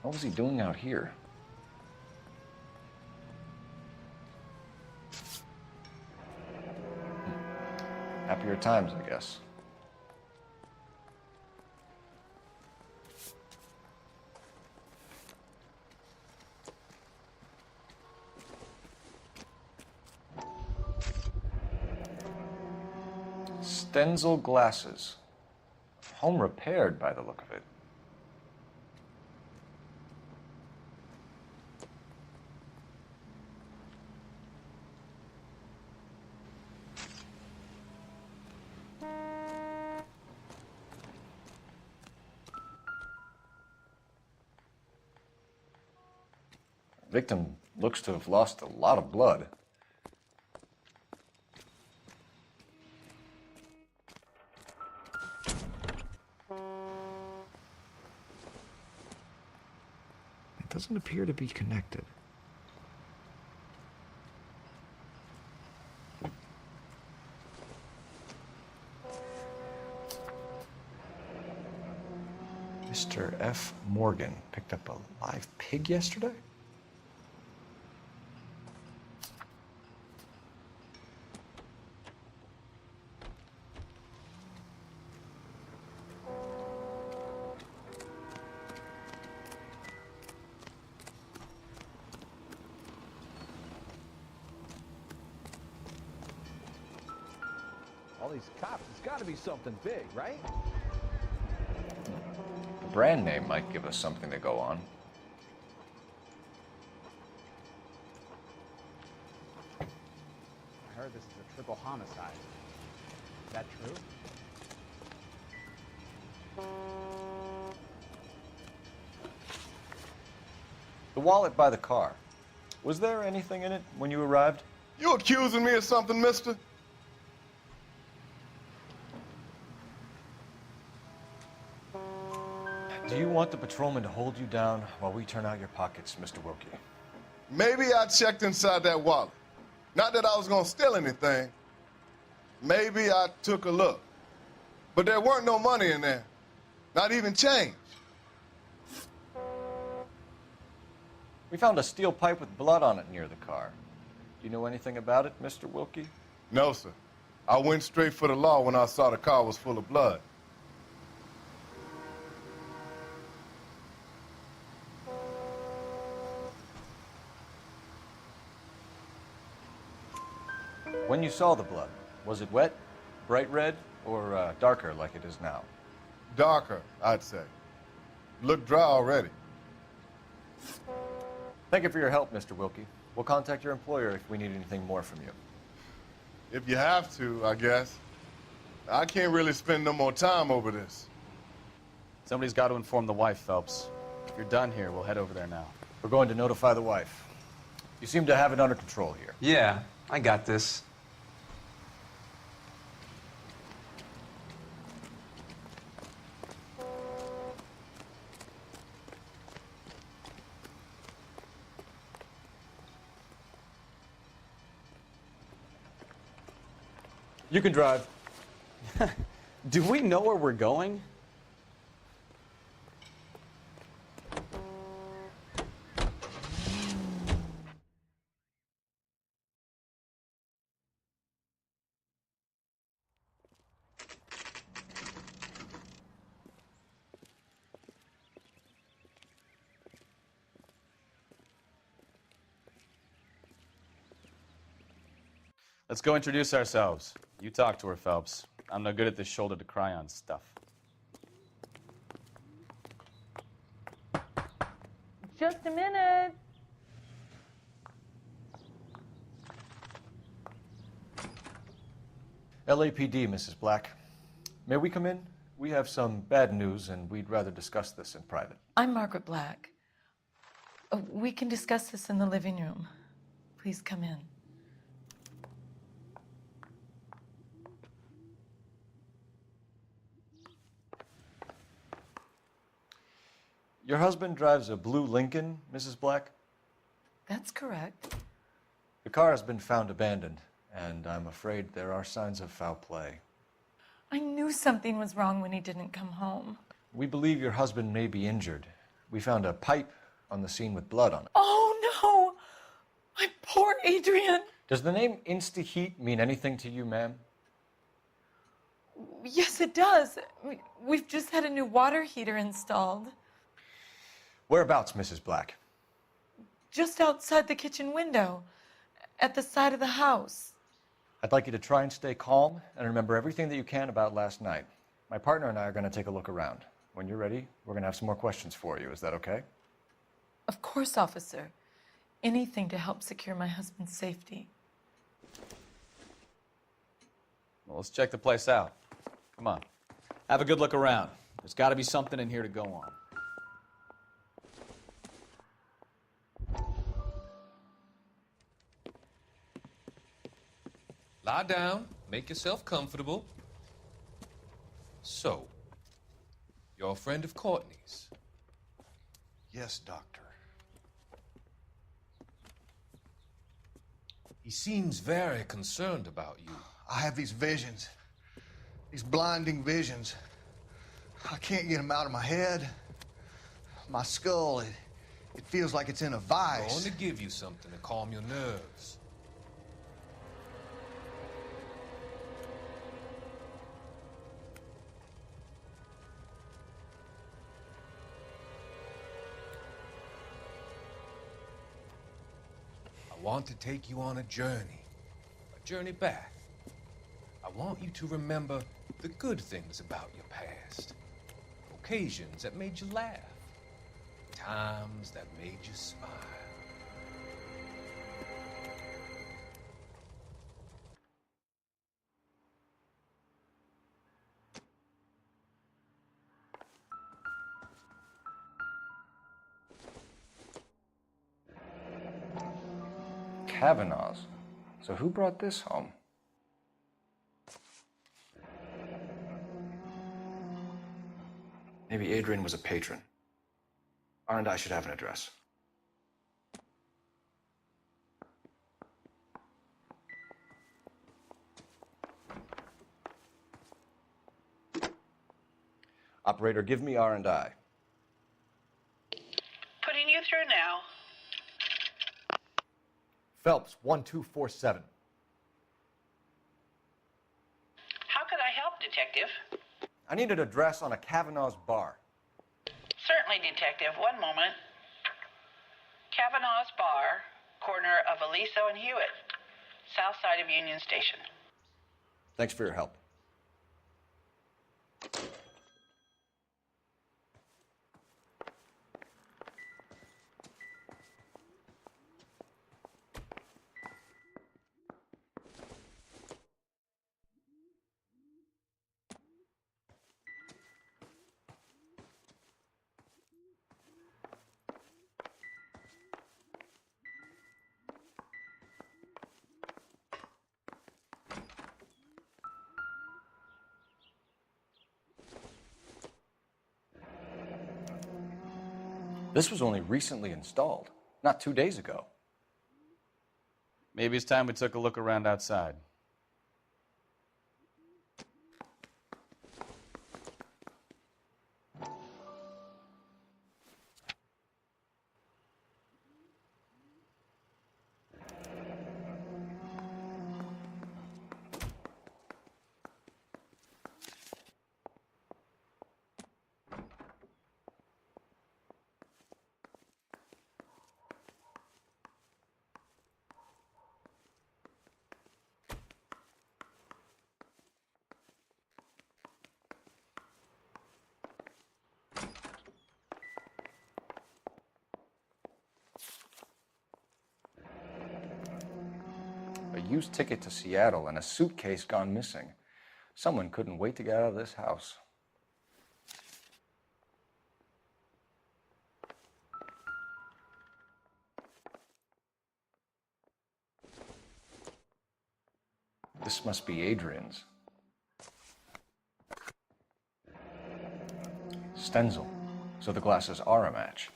What was he doing out here? Happier times, I guess. Stenzel glasses. Home repaired by the look of it. Victim looks to have lost a lot of blood. It doesn't appear to be connected. Mr. F. Morgan picked up a live pig yesterday? All these cops, it's got to be something big, right? The brand name might give us something to go on. I heard this is a triple homicide. Is that true? The wallet by the car. Was there anything in it when you arrived? You accusing me of something, mister? Do you want the patrolman to hold you down while we turn out your pockets, Mr. Wilkie? Maybe I checked inside that wallet. Not that I was gonna steal anything. Maybe I took a look. But there weren't no money in there. Not even change. We found a steel pipe with blood on it near the car. Do you know anything about it, Mr. Wilkie? No, sir. I went straight for the law when I saw the car was full of blood. When you saw the blood, was it wet, bright red, or darker like it is now? Darker, I'd say. Looked dry already. Thank you for your help, Mr. Wilkie. We'll contact your employer if we need anything more from you. If you have to, I guess. I can't really spend no more time over this. Somebody's got to inform the wife, Phelps. If you're done here, we'll head over there now. We're going to notify the wife. You seem to have it under control here. Yeah, I got this. You can drive. Do we know where we're going? Let's go introduce ourselves. You talk to her, Phelps. I'm no good at this shoulder to cry on stuff. Just a minute. LAPD, Mrs. Black. May we come in? We have some bad news, and we'd rather discuss this in private. I'm Margaret Black. We can discuss this in the living room. Please come in. Your husband drives a blue Lincoln, Mrs. Black? That's correct. The car has been found abandoned, and I'm afraid there are signs of foul play. I knew something was wrong when he didn't come home. We believe your husband may be injured. We found a pipe on the scene with blood on it. Oh, no! My poor Adrian! Does the name Insta-Heat mean anything to you, ma'am? Yes, it does. We've just had a new water heater installed. Whereabouts, Mrs. Black? Just outside the kitchen window, at the side of the house. I'd like you to try and stay calm and remember everything that you can about last night. My partner and I are going to take a look around. When you're ready, we're going to have some more questions for you. Is that okay? Of course, officer. Anything to help secure my husband's safety. Well, let's check the place out. Come on. Have a good look around. There's got to be something in here to go on. Lie down, make yourself comfortable. So, you're a friend of Courtney's? Yes, Doctor. He seems very concerned about you. I have these visions, these blinding visions. I can't get them out of my head. My skull, it feels like it's in a vice. I'm going to give you something to calm your nerves. I want to take you on a journey back. I want you to remember the good things about your past, occasions that made you laugh, times that made you smile. Kavanaugh's. So who brought this home? Maybe Adrian was a patron. R&I should have an address. Operator, give me R&I. Putting you through now. Phelps, 1247. How could I help, Detective? I need an address on a Kavanaugh's bar. Certainly, Detective. One moment. Kavanaugh's Bar, corner of Aliso and Hewitt, south side of Union Station. Thanks for your help. This was only recently installed, not 2 days ago. Maybe it's time we took a look around outside. used ticket to Seattle and a suitcase gone missing. Someone couldn't wait to get out of this house. This must be Adrian's. Stenzel. So the glasses are a match.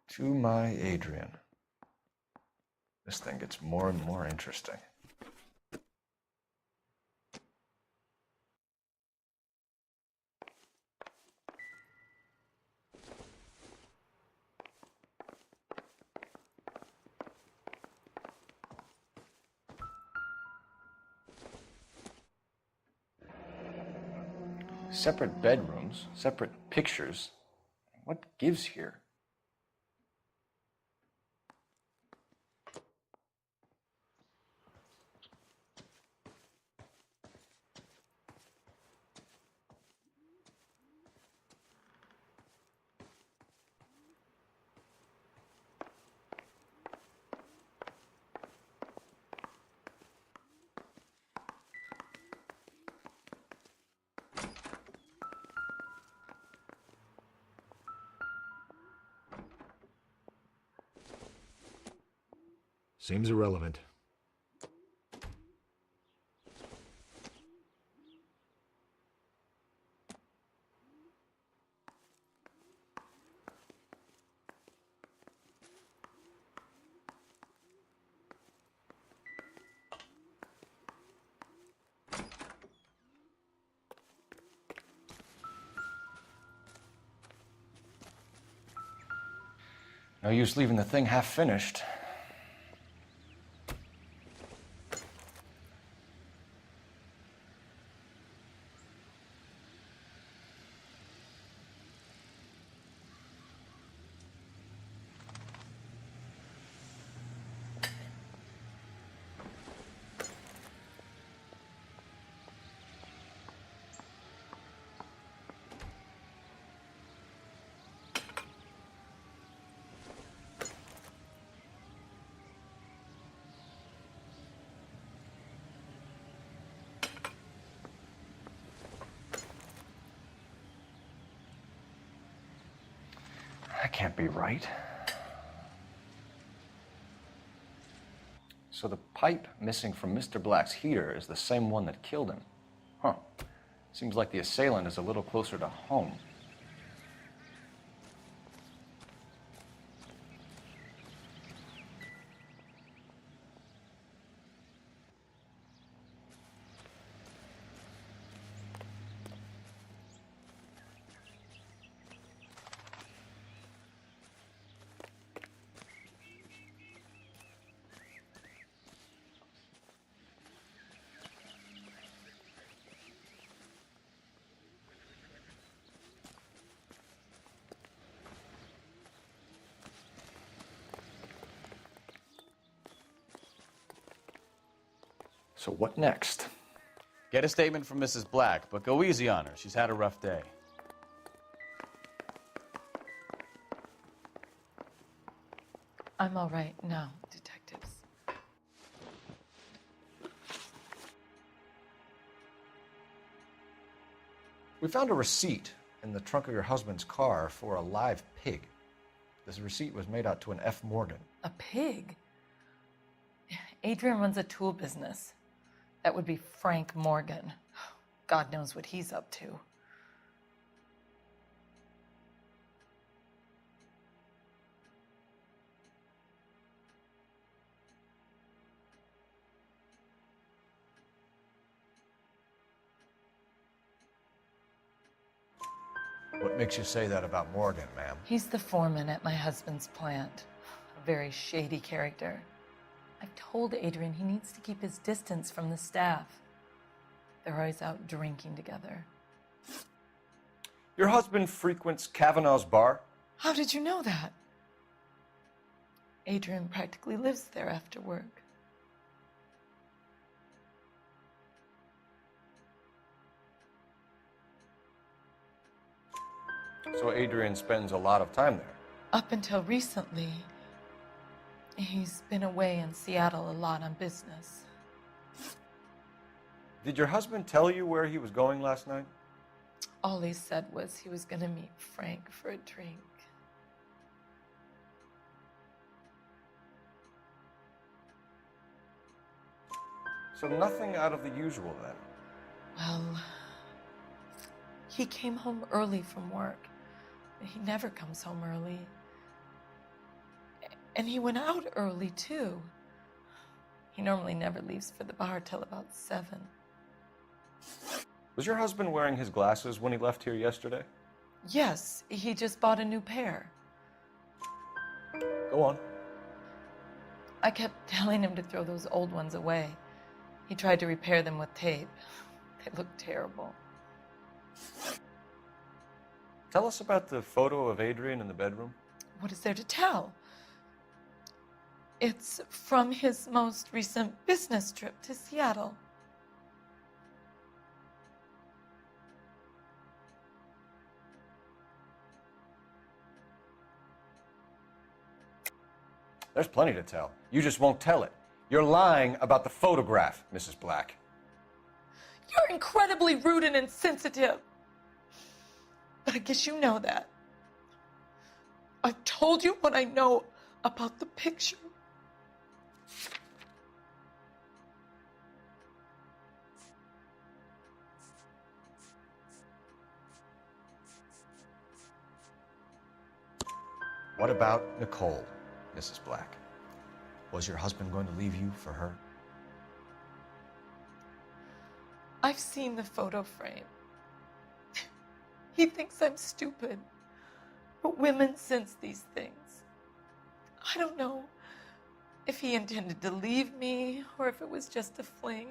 To my Adrian. This thing gets more and more interesting. Separate bedrooms, separate pictures. What gives here? Seems irrelevant. No use leaving the thing half finished. That can't be right. So the pipe missing from Mr. Black's heater is the same one that killed him. Huh. Seems like the assailant is a little closer to home. So what next? Get a statement from Mrs. Black, but go easy on her. She's had a rough day. I'm all right now, detectives. We found a receipt in the trunk of your husband's car for a live pig. This receipt was made out to an F. Morgan. A pig? Adrian runs a tool business. That would be Frank Morgan. God knows what he's up to. What makes you say that about Morgan, ma'am? He's the foreman at my husband's plant. A very shady character. I've told Adrian he needs to keep his distance from the staff. They're always out drinking together. Your husband frequents Kavanaugh's bar? How did you know that? Adrian practically lives there after work. So Adrian spends a lot of time there. Up until recently, he's been away in Seattle a lot on business. Did your husband tell you where he was going last night? All he said was he was going to meet Frank for a drink. So nothing out of the usual then. Well, he came home early from work. He never comes home early. And he went out early, too. He normally never leaves for the bar till about 7. Was your husband wearing his glasses when he left here yesterday? Yes, he just bought a new pair. Go on. I kept telling him to throw those old ones away. He tried to repair them with tape. They look terrible. Tell us about the photo of Adrian in the bedroom. What is there to tell? It's from his most recent business trip to Seattle. There's plenty to tell. You just won't tell it. You're lying about the photograph, Mrs. Black. You're incredibly rude and insensitive. But I guess you know that. I've told you what I know about the picture. What about Nicole, Mrs. Black? Was your husband going to leave you for her? I've seen the photo frame. He thinks I'm stupid. But women sense these things. I don't know if he intended to leave me or if it was just a fling.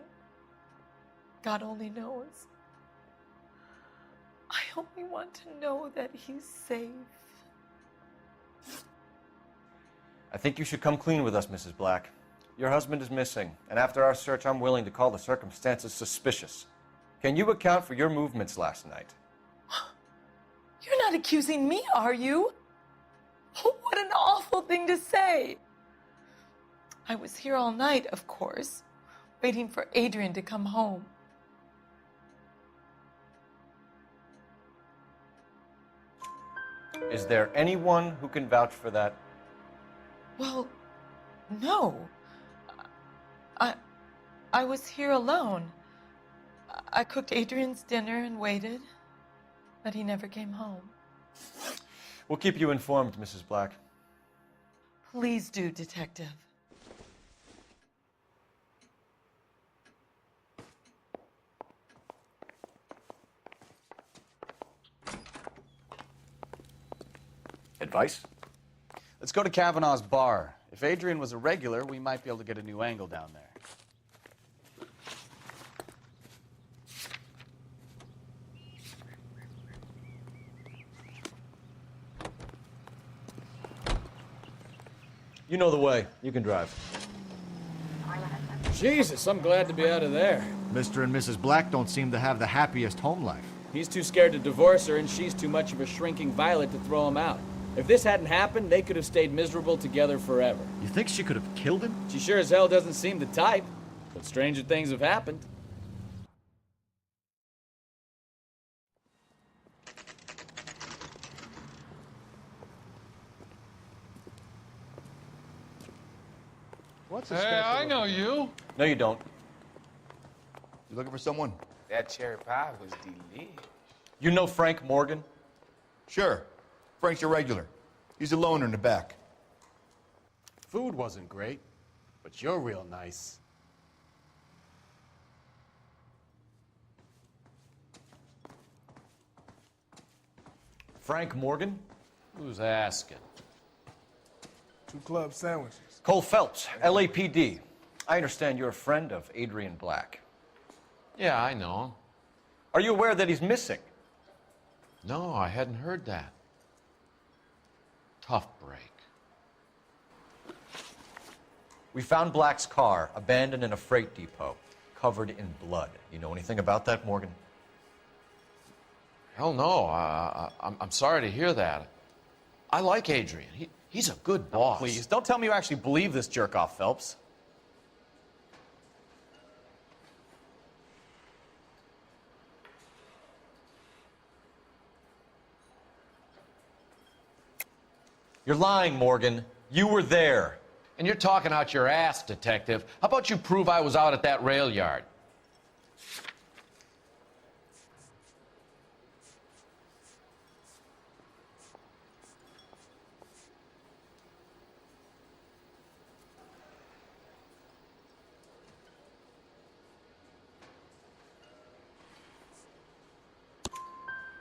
God only knows. I only want to know that he's safe. I think you should come clean with us, Mrs. Black. Your husband is missing, and after our search, I'm willing to call the circumstances suspicious. Can you account for your movements last night? You're not accusing me, are you? Oh, what an awful thing to say. I was here all night, of course, waiting for Adrian to come home. Is there anyone who can vouch for that? Well, no. I was here alone. I cooked Adrian's dinner and waited, but he never came home. We'll keep you informed, Mrs. Black. Please do, Detective. Advice? Let's go to Kavanaugh's bar. If Adrian was a regular, we might be able to get a new angle down there. You know the way. You can drive. Jesus, I'm glad to be out of there. Mr. and Mrs. Black don't seem to have the happiest home life. He's too scared to divorce her, and she's too much of a shrinking violet to throw him out. If this hadn't happened, they could have stayed miserable together forever. You think she could have killed him? She sure as hell doesn't seem the type, but stranger things have happened. What's Hey, I know you. No, you don't. You looking for someone? That cherry pie was delicious. You know Frank Morgan? Sure. Frank's a regular. He's a loner in the back. Food wasn't great, but you're real nice. Frank Morgan? Who's asking? 2 club sandwiches. Cole Phelps, LAPD. I understand you're a friend of Adrian Black. Yeah, I know him. Are you aware that he's missing? No, I hadn't heard that. Tough break. We found Black's car abandoned in a freight depot, covered in blood. You know anything about that, Morgan? Hell no. I'm sorry to hear that. I like Adrian. He's a good boss. Please, don't tell me you actually believe this jerk-off, Phelps. You're lying, Morgan. You were there. And you're talking out your ass, Detective. How about you prove I was out at that rail yard?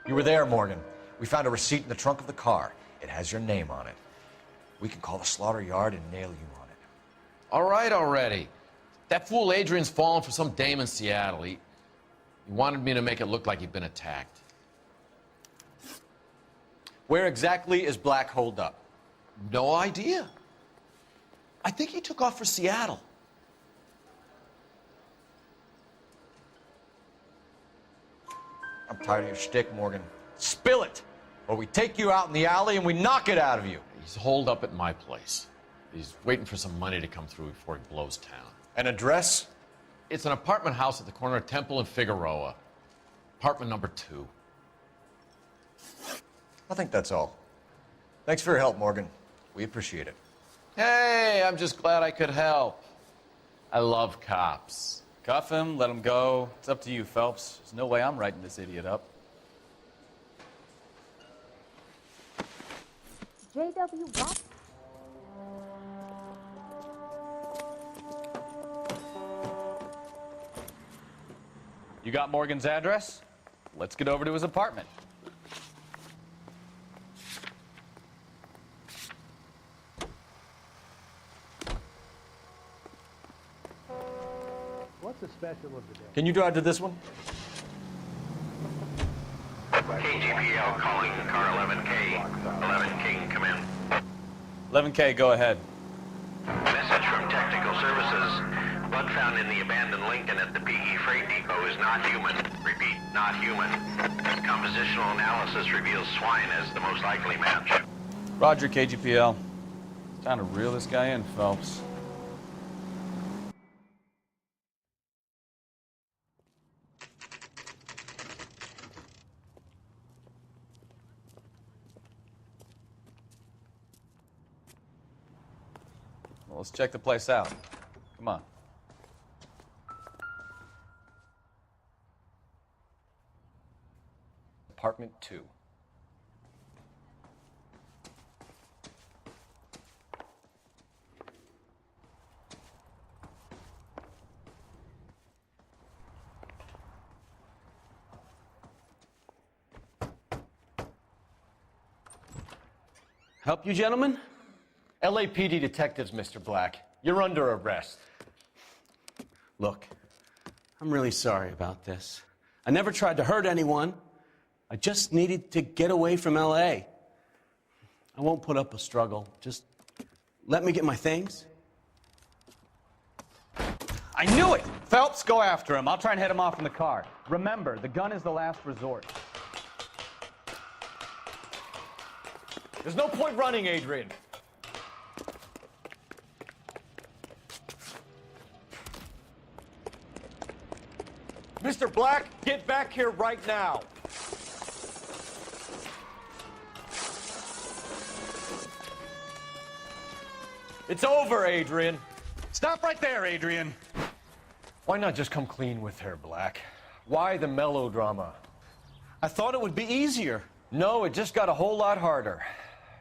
You were there, Morgan. We found a receipt in the trunk of the car. It has your name on it. We can call the slaughter yard and nail you on it. All right already. That fool Adrian's fallen for some dame in Seattle. He wanted me to make it look like he'd been attacked. Where exactly is Black holed up? No idea. I think he took off for Seattle. I'm tired of your shtick, Morgan. Spill it, or we take you out in the alley and we knock it out of you. He's holed up at my place. He's waiting for some money to come through before he blows town. An address? It's an apartment house at the corner of Temple and Figueroa. Apartment number 2. I think that's all. Thanks for your help, Morgan. We appreciate it. Hey, I'm just glad I could help. I love cops. Cuff him, let him go. It's up to you, Phelps. There's no way I'm writing this idiot up. J.W. what? You got Morgan's address? Let's get over to his apartment. What's the special of the day? Can you drive to this one? KGPL calling car 11K. 11 King, come in. 11K, go ahead. Message from Technical Services. Blood found in the abandoned Lincoln at the PE Freight Depot is not human. Repeat, not human. Compositional analysis reveals swine as the most likely match. Roger, KGPL. Time to reel this guy in, Phelps. Well, let's check the place out. Come on. Apartment 2. Help you, gentlemen? LAPD detectives, Mr. Black. You're under arrest. Look, I'm really sorry about this. I never tried to hurt anyone. I just needed to get away from L.A. I won't put up a struggle. Just let me get my things. I knew it! Phelps, go after him. I'll try and head him off in the car. Remember, the gun is the last resort. There's no point running, Adrian. Mr. Black, get back here right now. It's over, Adrian. Stop right there, Adrian. Why not just come clean with her, Black? Why the melodrama? I thought it would be easier. No, it just got a whole lot harder.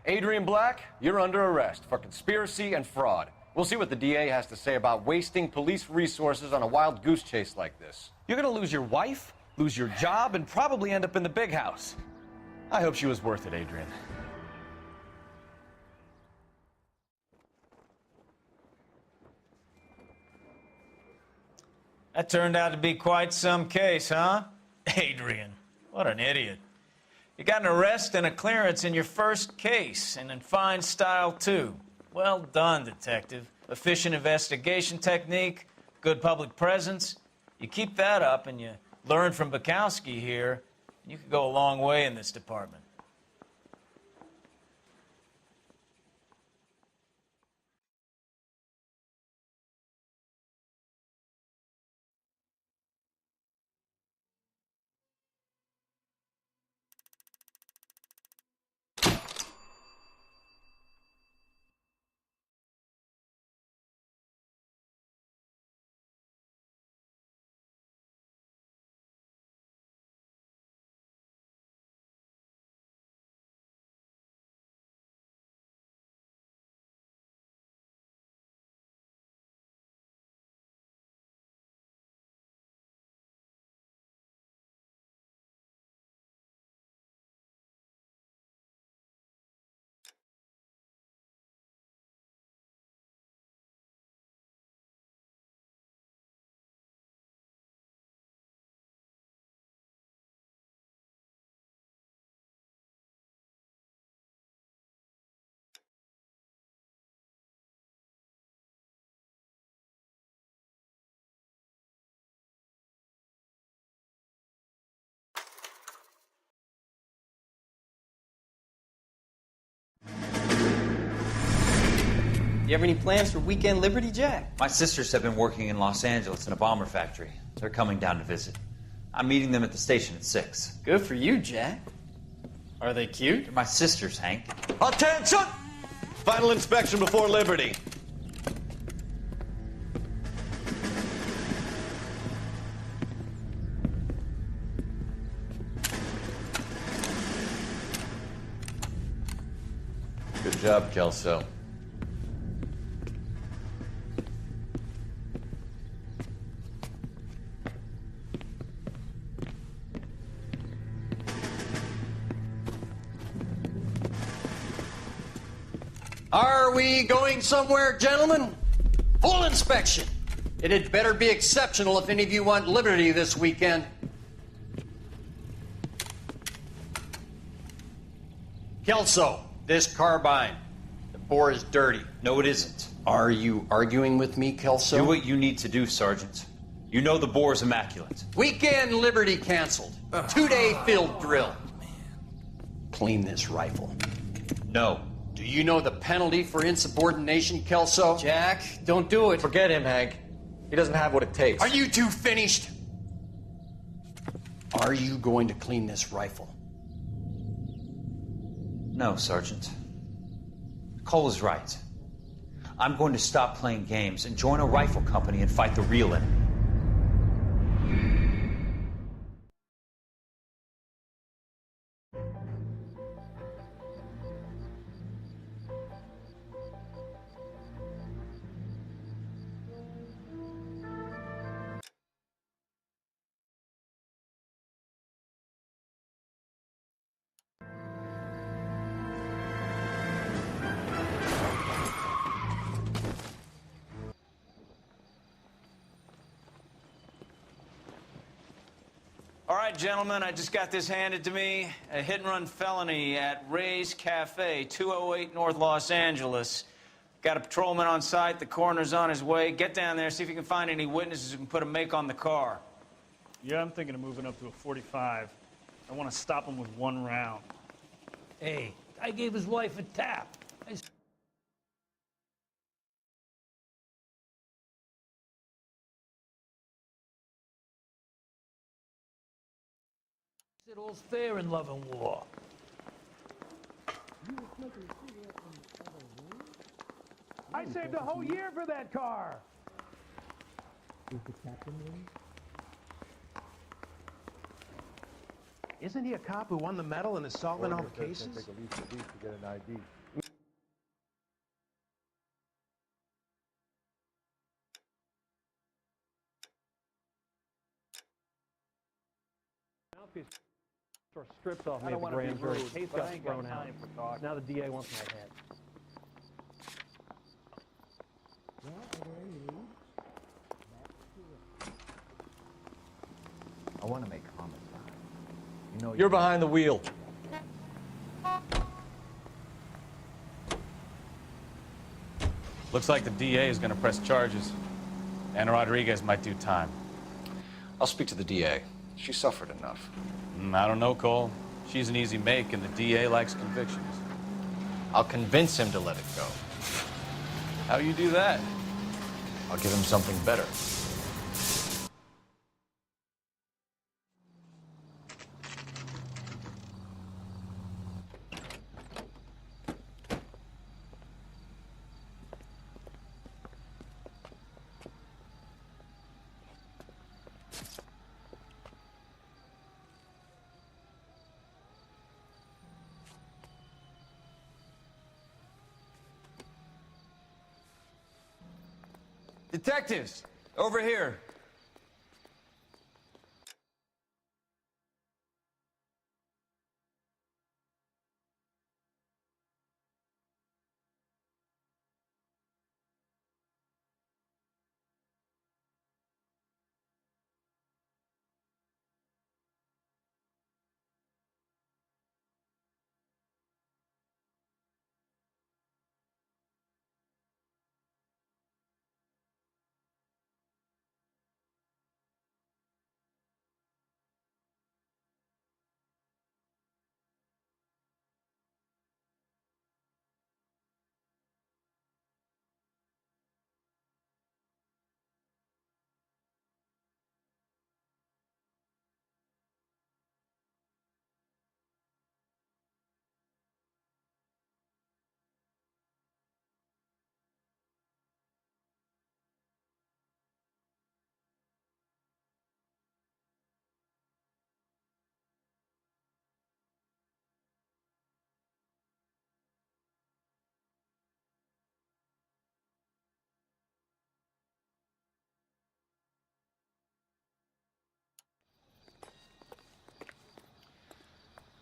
Adrian Black, you're under arrest for conspiracy and fraud. We'll see what the DA has to say about wasting police resources on a wild goose chase like this. You're gonna lose your wife, lose your job, and probably end up in the big house. I hope she was worth it, Adrian. That turned out to be quite some case, huh? Adrian, what an idiot. You got an arrest and a clearance in your first case, and in fine style, too. Well done, detective. Efficient investigation technique, good public presence. You keep that up and you learn from Bukowski here, You could go a long way in this department. You have any plans for weekend Liberty, Jack? My sisters have been working in Los Angeles in a bomber factory. They're coming down to visit. I'm meeting them at the station at 6. Good for you, Jack. Are they cute? They're my sisters, Hank. Attention! Final inspection before Liberty. Good job, Kelso. Are we going somewhere, gentlemen? Full inspection. It had better be exceptional if any of you want Liberty this weekend. Kelso, this carbine. The bore is dirty. No, it isn't. Are you arguing with me, Kelso? Do what you need to do, Sergeant. You know the bore is immaculate. Weekend Liberty canceled. 2-day field drill. Clean this rifle. No. Do you know the penalty for insubordination, Kelso? Jack, don't do it. Forget him, Hank. He doesn't have what it takes. Are you two finished? Are you going to clean this rifle? No, Sergeant. Cole is right. I'm going to stop playing games and join a rifle company and fight the real enemy. All right, gentlemen, I just got this handed to me. A hit-and-run felony at Ray's Cafe, 208 North Los Angeles. Got a patrolman on site. The coroner's on his way. Get down there, see if you can find any witnesses who can put a make on the car. Yeah, I'm thinking of moving up to a 45. I want to stop him with one round. Hey, I gave his wife a tap. I said all's fair in love and war. I saved a whole year for that car. Is the captain in? Isn't he a cop who won the medal and is solving all the cases? Take at least a week to get an ID. Or strips off I me don't at the wanna be grand jury. rude, Case but I got ain't got thrown out. time for talk. Now the DA wants my head. I want to make homicide. You know, You're behind the wheel. Looks like the DA is going to press charges. Anna Rodriguez might do time. I'll speak to the DA. She suffered enough. I don't know, Cole. She's an easy make, and the DA likes convictions. I'll convince him to let it go. How you do that? I'll give him something better. Detectives, over here.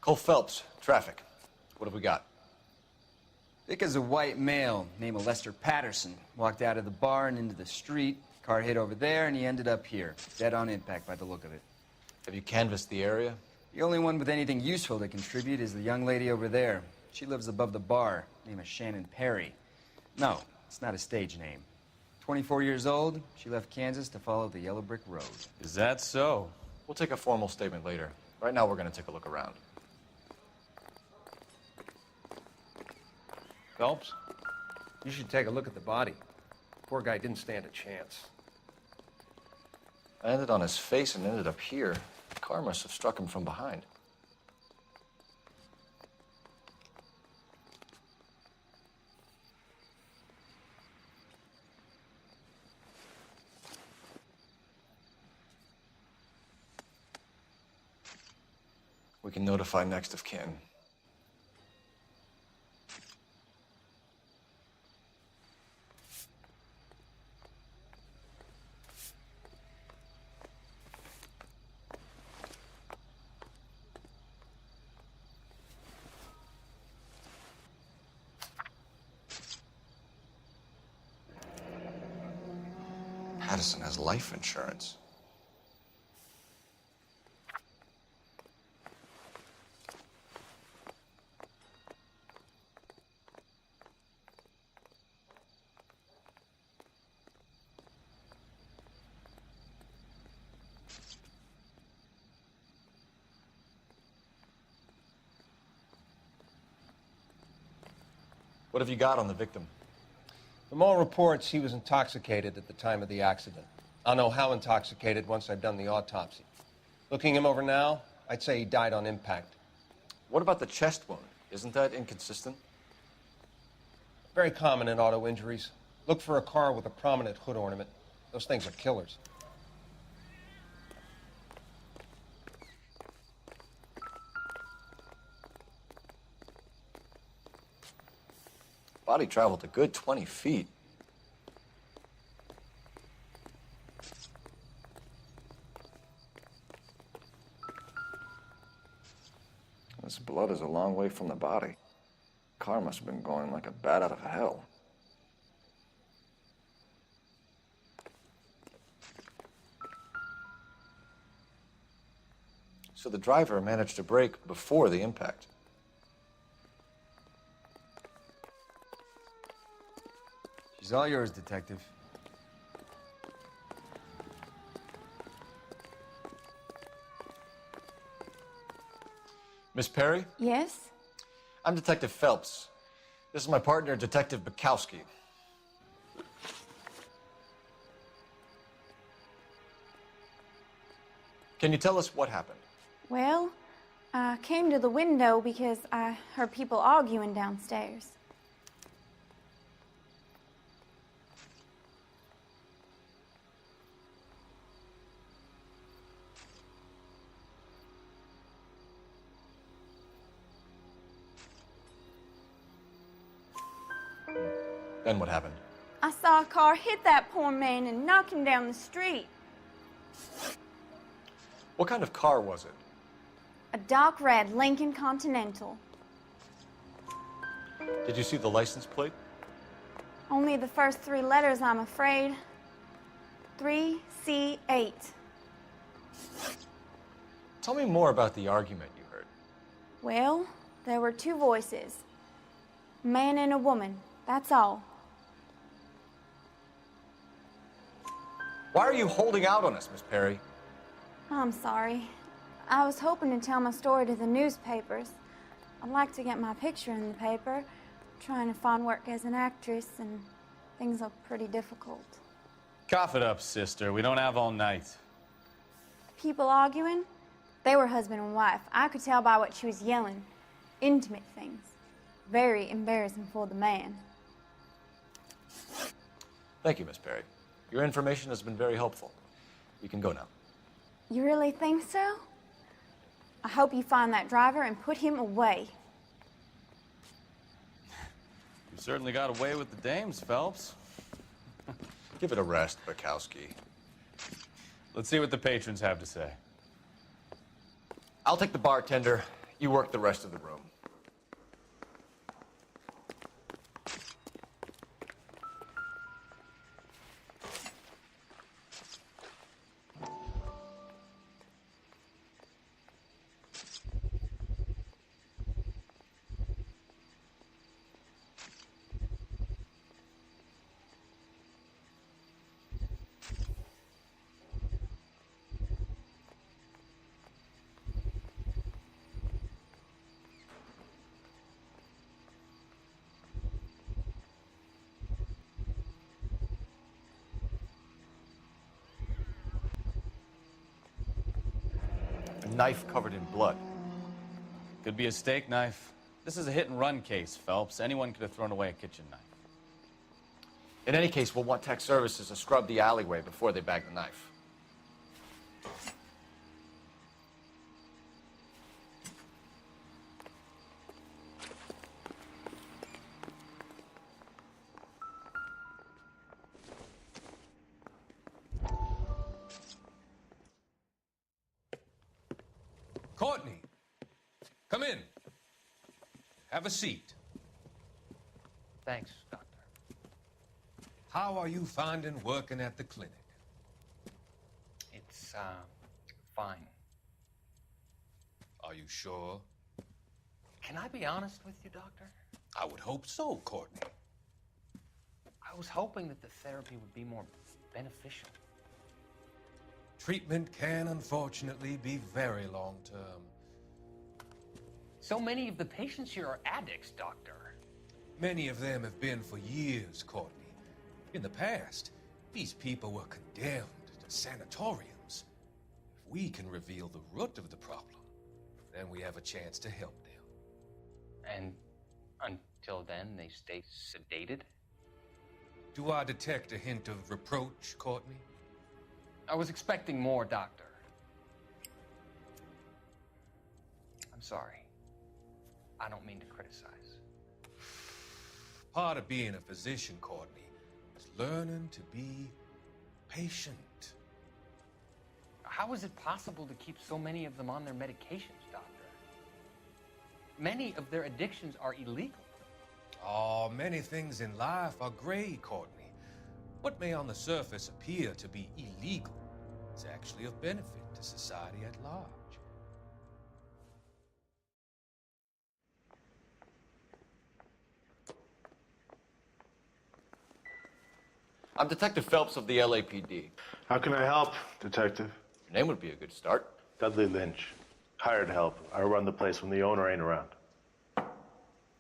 Cole Phelps, traffic. What have we got? Dick is a white male named Lester Patterson. Walked out of the bar and into the street. Car hit over there, and he ended up here. Dead on impact by the look of it. Have you canvassed the area? The only one with anything useful to contribute is the young lady over there. She lives above the bar. Name is Shannon Perry. No, it's not a stage name. 24 years old, she left Kansas to follow the Yellow Brick Road. Is that so? We'll take a formal statement later. Right now, we're going to take a look around. Phelps, you should take a look at the body. Poor guy didn't stand a chance. I landed on his face and ended up here. The car must have struck him from behind. We can notify next of kin. Patterson has life insurance. What have you got on the victim? From all reports, he was intoxicated at the time of the accident. I'll know how intoxicated once I've done the autopsy. Looking him over now, I'd say he died on impact. What about the chest wound? Isn't that inconsistent? Very common in auto injuries. Look for a car with a prominent hood ornament. Those things are killers. Body traveled a good 20 feet. This blood is a long way from the body. Car must have been going like a bat out of hell. So the driver managed to brake before the impact. She's all yours, Detective. Miss Perry? Yes? I'm Detective Phelps. This is my partner, Detective Bukowski. Can you tell us what happened? Well, I came to the window because I heard people arguing downstairs. Then what happened? I saw a car hit that poor man and knock him down the street. What kind of car was it? A dark red Lincoln Continental. Did you see the license plate? Only the first 3 letters, I'm afraid. 3C8. Tell me more about the argument you heard. Well, there were 2 voices. A man and a woman, that's all. Why are you holding out on us, Miss Perry? I'm sorry. I was hoping to tell my story to the newspapers. I'd like to get my picture in the paper. Trying to find work as an actress, and things look pretty difficult. Cough it up, sister. We don't have all night. People arguing? They were husband and wife. I could tell by what she was yelling. Intimate things. Very embarrassing for the man. Thank you, Miss Perry. Your information has been very helpful. You can go now. You really think so? I hope you find that driver and put him away. You certainly got away with the dames, Phelps. Give it a rest, Bukowski. Let's see what the patrons have to say. I'll take the bartender. You work the rest of the room. A knife covered in blood. Could be a steak knife. This is a hit-and-run case, Phelps. Anyone could have thrown away a kitchen knife. In any case, we'll want tech services to scrub the alleyway before they bag the knife. Courtney, come in. Have a seat. Thanks, Doctor. How are you finding working at the clinic? It's, fine. Are you sure? Can I be honest with you, Doctor? I would hope so, Courtney. I was hoping that the therapy would be more beneficial. Treatment can, unfortunately, be very long-term. So many of the patients here are addicts, Doctor. Many of them have been for years, Courtney. In the past, these people were condemned to sanatoriums. If we can reveal the root of the problem, then we have a chance to help them. And until then, they stay sedated? Do I detect a hint of reproach, Courtney? I was expecting more, Doctor. I'm sorry. I don't mean to criticize. Part of being a physician, Courtney, is learning to be patient. How is it possible to keep so many of them on their medications, Doctor? Many of their addictions are illegal. Oh, many things in life are gray, Courtney. What may on the surface appear to be illegal is actually of benefit to society at large. I'm Detective Phelps of the LAPD. How can I help, Detective? Your name would be a good start. Dudley Lynch. Hired help. I run the place when the owner ain't around.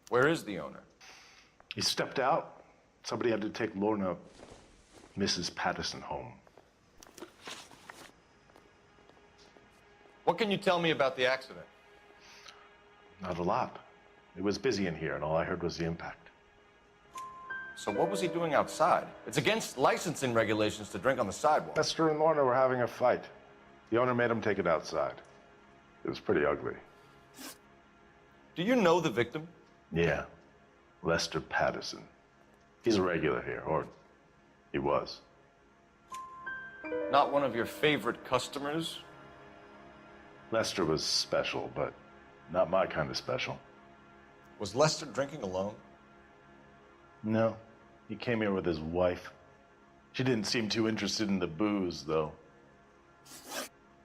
Where is the owner? He stepped out. Somebody had to take Lorna, Mrs. Patterson, home. What can you tell me about the accident? Not a lot. It was busy in here, and all I heard was the impact. So what was he doing outside? It's against licensing regulations to drink on the sidewalk. Lester and Lorna were having a fight. The owner made him take it outside. It was pretty ugly. Do you know the victim? Yeah. Lester Patterson. He's a regular here, or he was. Not one of your favorite customers? Lester was special, but not my kind of special. Was Lester drinking alone? No. He came here with his wife. She didn't seem too interested in the booze, though.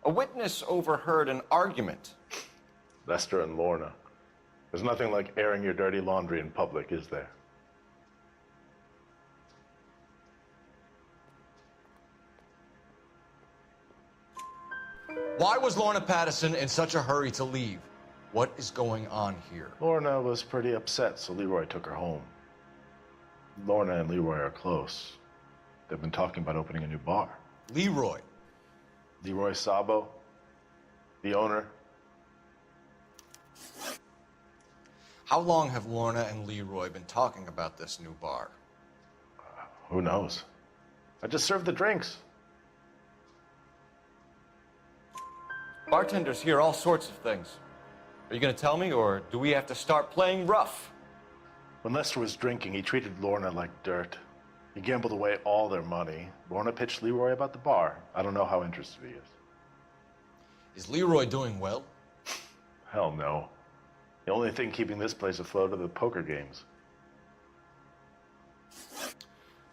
A witness overheard an argument. Lester and Lorna. There's nothing like airing your dirty laundry in public, is there? Why was Lorna Patterson in such a hurry to leave? What is going on here? Lorna was pretty upset, so Leroy took her home. Lorna and Leroy are close. They've been talking about opening a new bar. Leroy? Leroy Sabo, the owner. How long have Lorna and Leroy been talking about this new bar? Who knows? I just served the drinks. Bartenders hear all sorts of things. Are you going to tell me, or do we have to start playing rough? When Lester was drinking, he treated Lorna like dirt. He gambled away all their money. Lorna pitched Leroy about the bar. I don't know how interested he is. Is Leroy doing well? Hell no. The only thing keeping this place afloat are the poker games.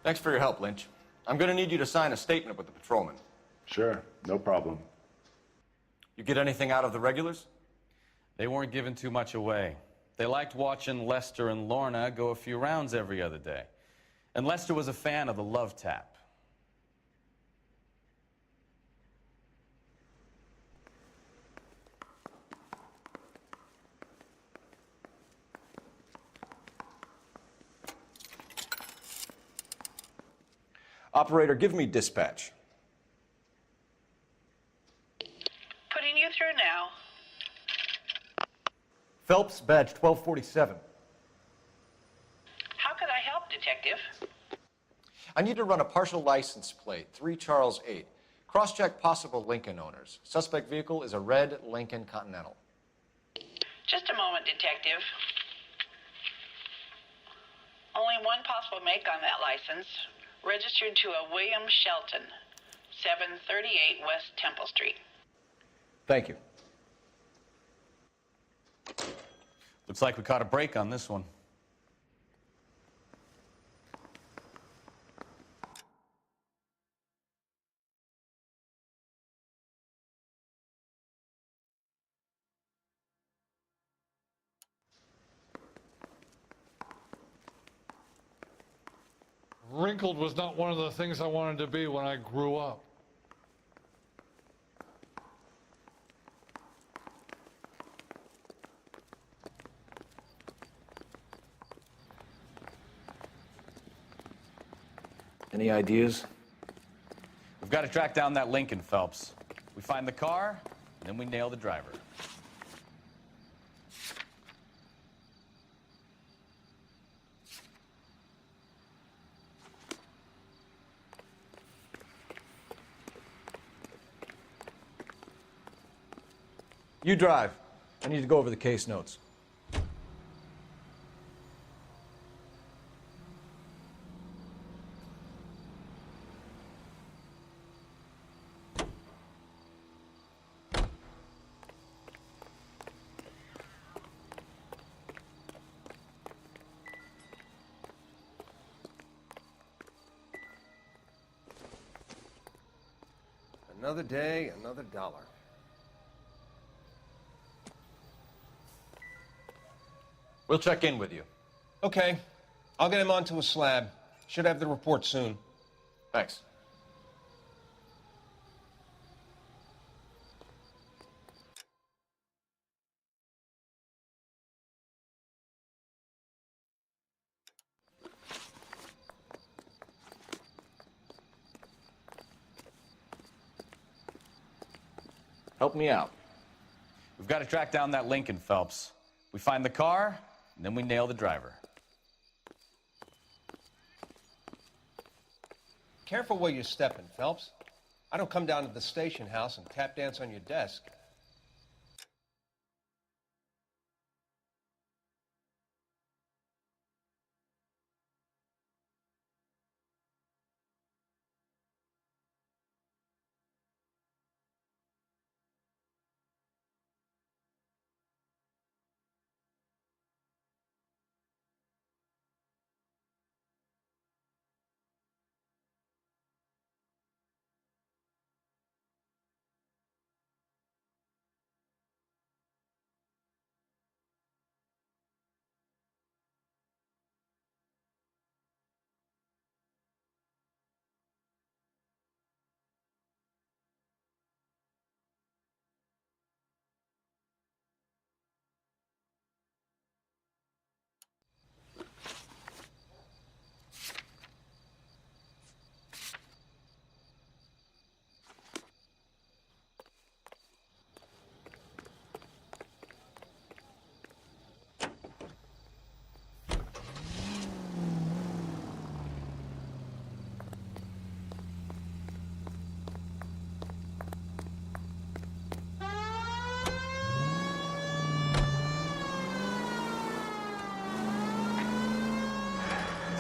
Thanks for your help, Lynch. I'm going to need you to sign a statement with the patrolman. Sure, no problem. You get anything out of the regulars? They weren't giving too much away. They liked watching Lester and Lorna go a few rounds every other day. And Lester was a fan of the love tap. Operator, give me dispatch. Putting you through now. Phelps, badge 1247. How could I help, Detective? I need to run a partial license plate, 3 Charles 8. Cross-check possible Lincoln owners. Suspect vehicle is a red Lincoln Continental. Just a moment, Detective. Only one possible make on that license. Registered to a William Shelton, 738 West Temple Street. Thank you. Looks like we caught a break on this one. Wrinkled was not one of the things I wanted to be when I grew up. Any ideas? We've got to track down that Lincoln, Phelps. We find the car, and then we nail the driver. You drive. I need to go over the case notes. Another day, another dollar. We'll check in with you. Okay. I'll get him onto a slab. Should have the report soon. Thanks. Help me out. We've got to track down that Lincoln, Phelps. We find the car, and then we nail the driver. Careful where you're stepping, Phelps. I don't come down to the station house and tap dance on your desk.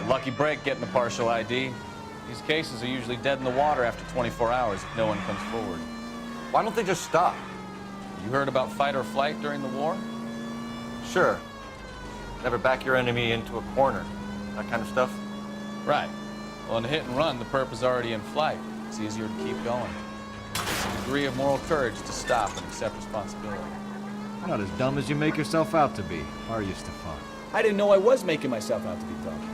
Lucky break getting the partial ID. These cases are usually dead in the water after 24 hours if no one comes forward. Why don't they just stop? You heard about fight or flight during the war? Sure. Never back your enemy into a corner. That kind of stuff? Right. Well, in a hit and run, the perp is already in flight. It's easier to keep going. It's a degree of moral courage to stop and accept responsibility. You're not as dumb as you make yourself out to be, are you, Stefan? I didn't know I was making myself out to be dumb.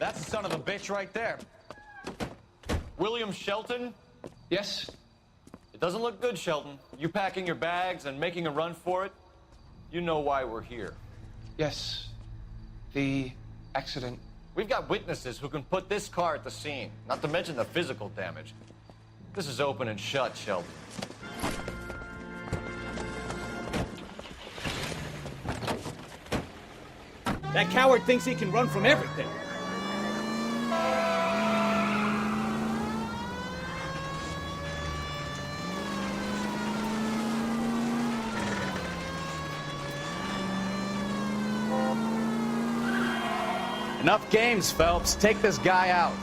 That's the son of a bitch right there. William Shelton? Yes? It doesn't look good, Shelton. You packing your bags and making a run for it? You know why we're here. Yes. The accident. We've got witnesses who can put this car at the scene, not to mention the physical damage. This is open and shut, Shelton. That coward thinks he can run from everything. Enough games, Phelps. Take this guy out.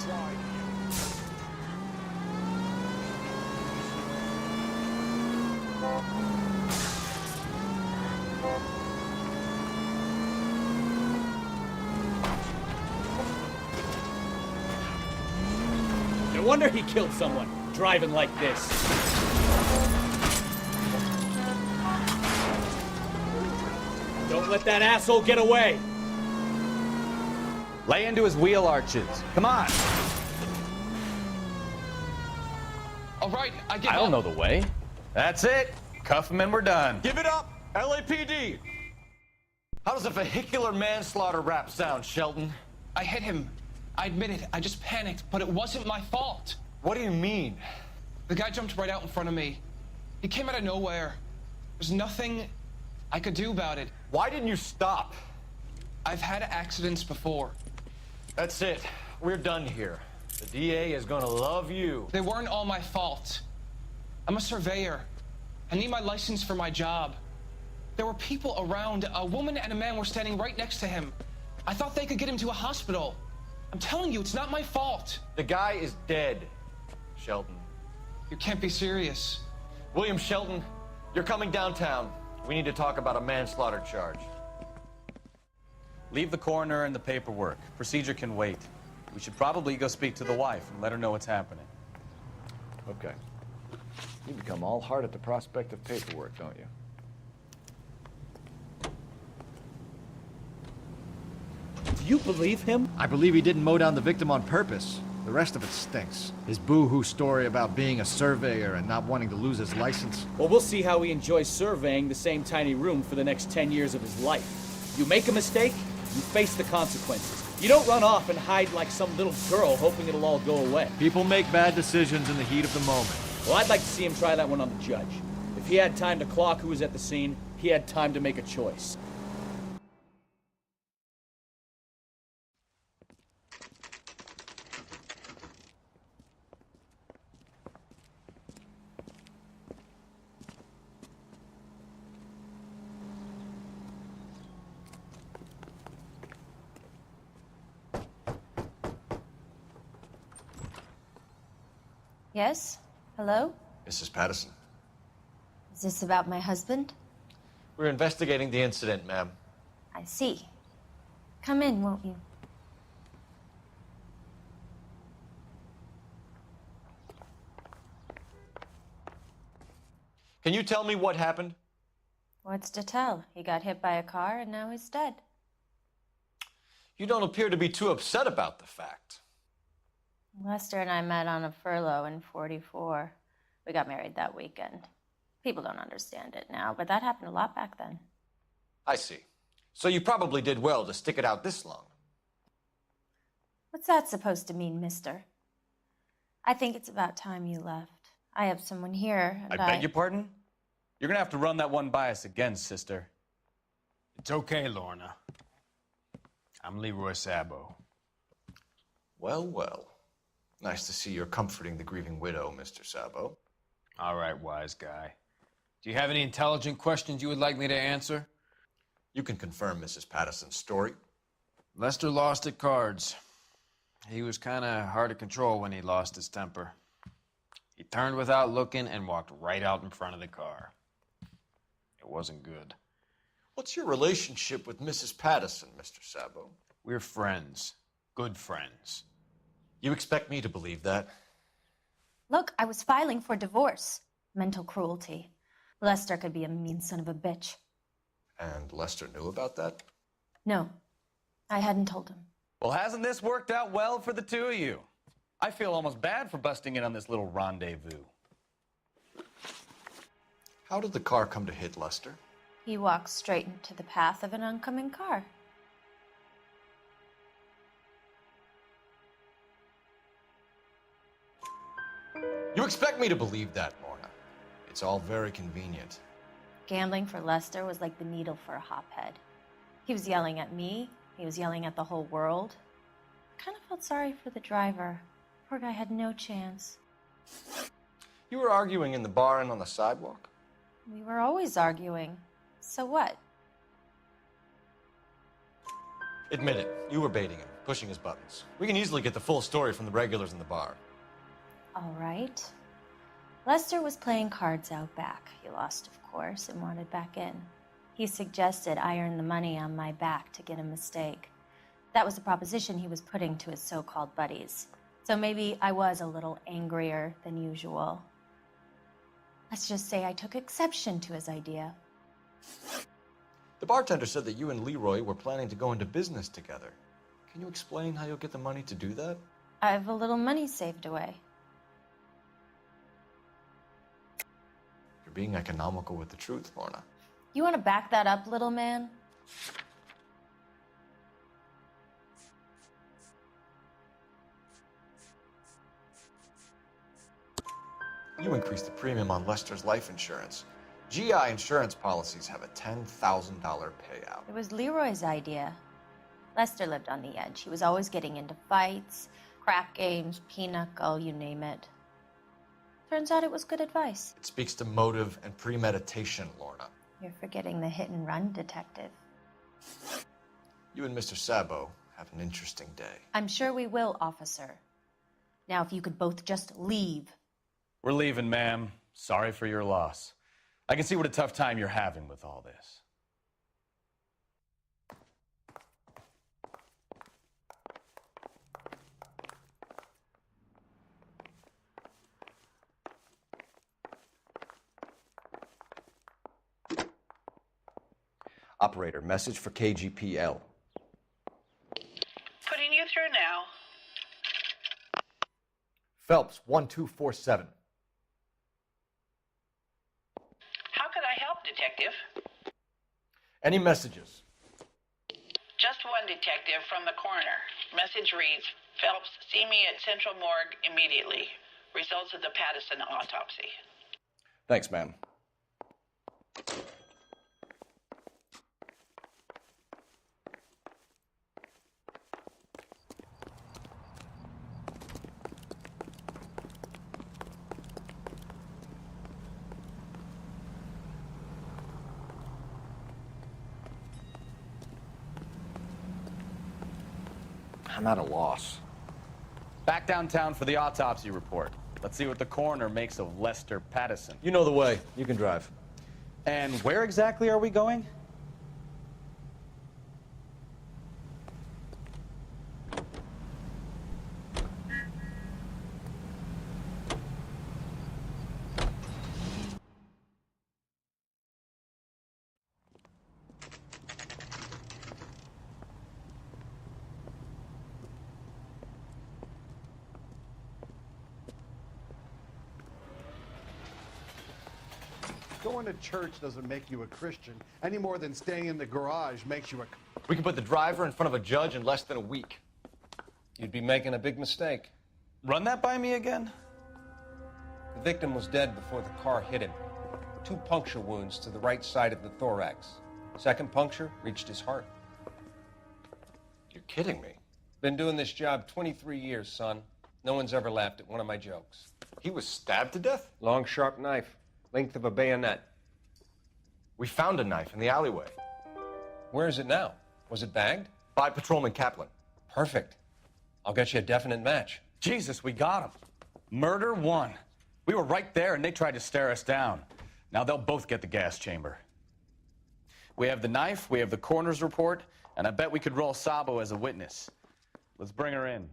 No wonder he killed someone, driving like this. Don't let that asshole get away. Lay into his wheel arches. Come on. All right, I give up. I don't know the way. That's it. Cuff him and we're done. Give it up, LAPD! How does a vehicular manslaughter rap sound, Shelton? I hit him. I admit it. I just panicked, but it wasn't my fault. What do you mean? The guy jumped right out in front of me. He came out of nowhere. There's nothing I could do about it. Why didn't you stop? I've had accidents before. That's it. We're done here. The DA is gonna love you. They weren't all my fault. I'm a surveyor. I need my license for my job. There were people around. A woman and a man were standing right next to him. I thought they could get him to a hospital. I'm telling you, it's not my fault. The guy is dead, Shelton. You can't be serious. William Shelton, you're coming downtown. We need to talk about a manslaughter charge. Leave the coroner and the paperwork. Procedure can wait. We should probably go speak to the wife and let her know what's happening. Okay. You become all heart at the prospect of paperwork, don't you? Do you believe him? I believe he didn't mow down the victim on purpose. The rest of it stinks. His boo-hoo story about being a surveyor and not wanting to lose his license. Well, we'll see how he enjoys surveying the same tiny room for the next 10 years of his life. You make a mistake, you face the consequences. You don't run off and hide like some little girl hoping it'll all go away. People make bad decisions in the heat of the moment. Well, I'd like to see him try that one on the judge. If he had time to clock who was at the scene, he had time to make a choice. Yes? Hello? Mrs. Patterson. Is this about my husband? We're investigating the incident, ma'am. I see. Come in, won't you? Can you tell me what happened? What's to tell? He got hit by a car and now he's dead. You don't appear to be too upset about the fact. Lester and I met on a furlough in '44. We got married that weekend. People don't understand it now, but that happened a lot back then. I see. So you probably did well to stick it out this long. What's that supposed to mean, mister? I think it's about time you left. I have someone here, and I beg your pardon? You're gonna have to run that one by us again, sister. It's okay, Lorna. I'm Leroy Sabo. Well, well. Nice to see you're comforting the grieving widow, Mr. Sabo. All right, wise guy. Do you have any intelligent questions you would like me to answer? You can confirm Mrs. Patterson's story. Lester lost at cards. He was kind of hard to control when he lost his temper. He turned without looking and walked right out in front of the car. It wasn't good. What's your relationship with Mrs. Patterson, Mr. Sabo? We're friends. Good friends. You expect me to believe that? Look, I was filing for divorce. Mental cruelty. Lester could be a mean son of a bitch. And Lester knew about that? No, I hadn't told him. Well, hasn't this worked out well for the two of you? I feel almost bad for busting in on this little rendezvous. How did the car come to hit Lester? He walked straight into the path of an oncoming car. You expect me to believe that, Lorna. It's all very convenient. Gambling for Lester was like the needle for a hophead. He was yelling at me. He was yelling at the whole world. I kind of felt sorry for the driver. Poor guy had no chance. You were arguing in the bar and on the sidewalk? We were always arguing. So what? Admit it. You were baiting him, pushing his buttons. We can easily get the full story from the regulars in the bar. All right. Lester was playing cards out back. He lost, of course, and wanted back in. He suggested I earn the money on my back to get a mistake. That was the proposition he was putting to his so-called buddies. So maybe I was a little angrier than usual. Let's just say I took exception to his idea. The bartender said that you and Leroy were planning to go into business together. Can you explain how you'll get the money to do that? I have a little money saved away. You're being economical with the truth, Lorna. You want to back that up, little man? You increased the premium on Lester's life insurance. GI insurance policies have a $10,000 payout. It was Leroy's idea. Lester lived on the edge. He was always getting into fights, crap games, pinochle, you name it. Turns out it was good advice. It speaks to motive and premeditation, Lorna. You're forgetting the hit-and-run detective. You and Mr. Sabo have an interesting day. I'm sure we will, officer. Now, if you could both just leave. We're leaving, ma'am. Sorry for your loss. I can see what a tough time you're having with all this. Operator, message for KGPL. Putting you through now. Phelps, 1247. How could I help, Detective? Any messages? Just one detective from the coroner. Message reads, Phelps, see me at Central Morgue immediately. Results of the Pattison autopsy. Thanks, ma'am. I'm at a loss. Back downtown for the autopsy report. Let's see what the coroner makes of Lester Pattison. You know the way. You can drive. And where exactly are we going? Going to church doesn't make you a Christian any more than staying in the garage makes you a... We can put the driver in front of a judge in less than a week. You'd be making a big mistake. Run that by me again? The victim was dead before the car hit him. 2 puncture wounds to the right side of the thorax. Second puncture reached his heart. You're kidding me. Been doing this job 23 years, son. No one's ever laughed at one of my jokes. He was stabbed to death? Long, sharp knife. Length of a bayonet. We found a knife in the alleyway. Where is it now? Was it bagged? By Patrolman Kaplan. Perfect. I'll get you a definite match. Jesus, we got him. Murder 1. We were right there and they tried to stare us down. Now they'll both get the gas chamber. We have the knife, we have the coroner's report, and I bet we could roll Sabo as a witness. Let's bring her in.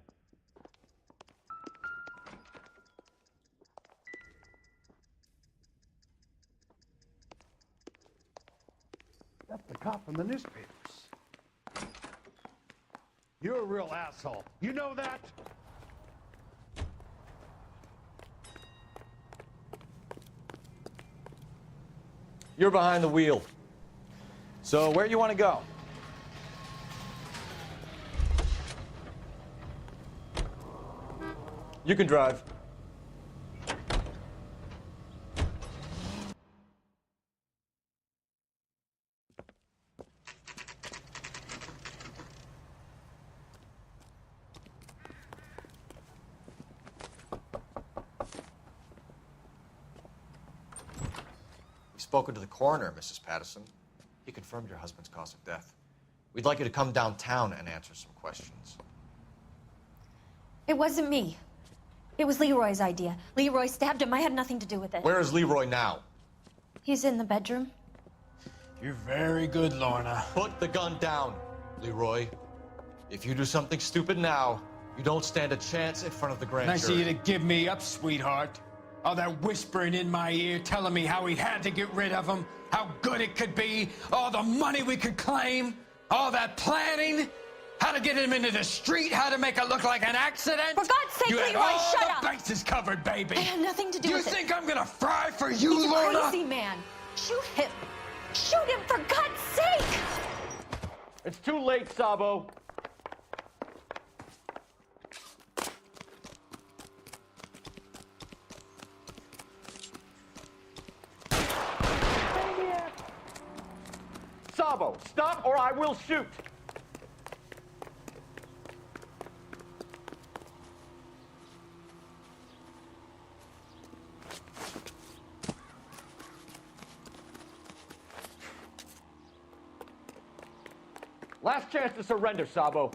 That's the cop from the newspapers. You're a real asshole. You know that? You're behind the wheel. So where do you want to go? You can drive. We've spoken to the coroner, Mrs. Pattison. He confirmed your husband's cause of death. We'd like you to come downtown and answer some questions. It wasn't me. It was Leroy's idea. Leroy stabbed him. I had nothing to do with it. Where is Leroy now? He's in the bedroom. You're very good, Lorna. Put the gun down, Leroy. If you do something stupid now, you don't stand a chance in front of the grand Nice of jury. you to give me up, sweetheart. All that whispering in my ear, telling me how we had to get rid of him, how good it could be, all the money we could claim, all that planning, how to get him into the street, how to make it look like an accident. For God's sake, you had Leroy, all shut the up. bases covered, baby. I had nothing to do with it. You think I'm gonna fry for you, He's Lorna? a crazy man. Shoot him. Shoot him, for God's sake. It's too late, Sabo. Sabo, stop or I will shoot. Last chance to surrender, Sabo.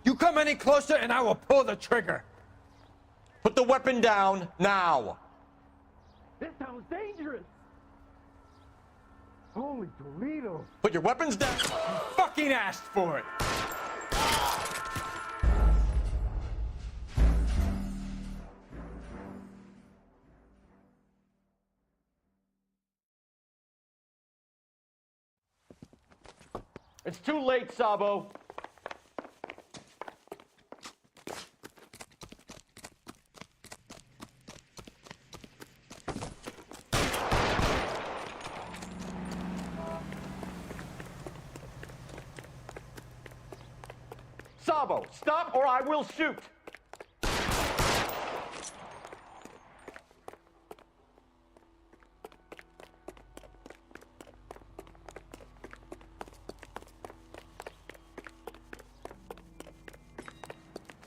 You come any closer and I will pull the trigger. Put the weapon down now. This house dangerous. Holy Toledo. Put your weapons down. You fucking asked for it. It's too late, Sabo. Sabo, stop or I will shoot.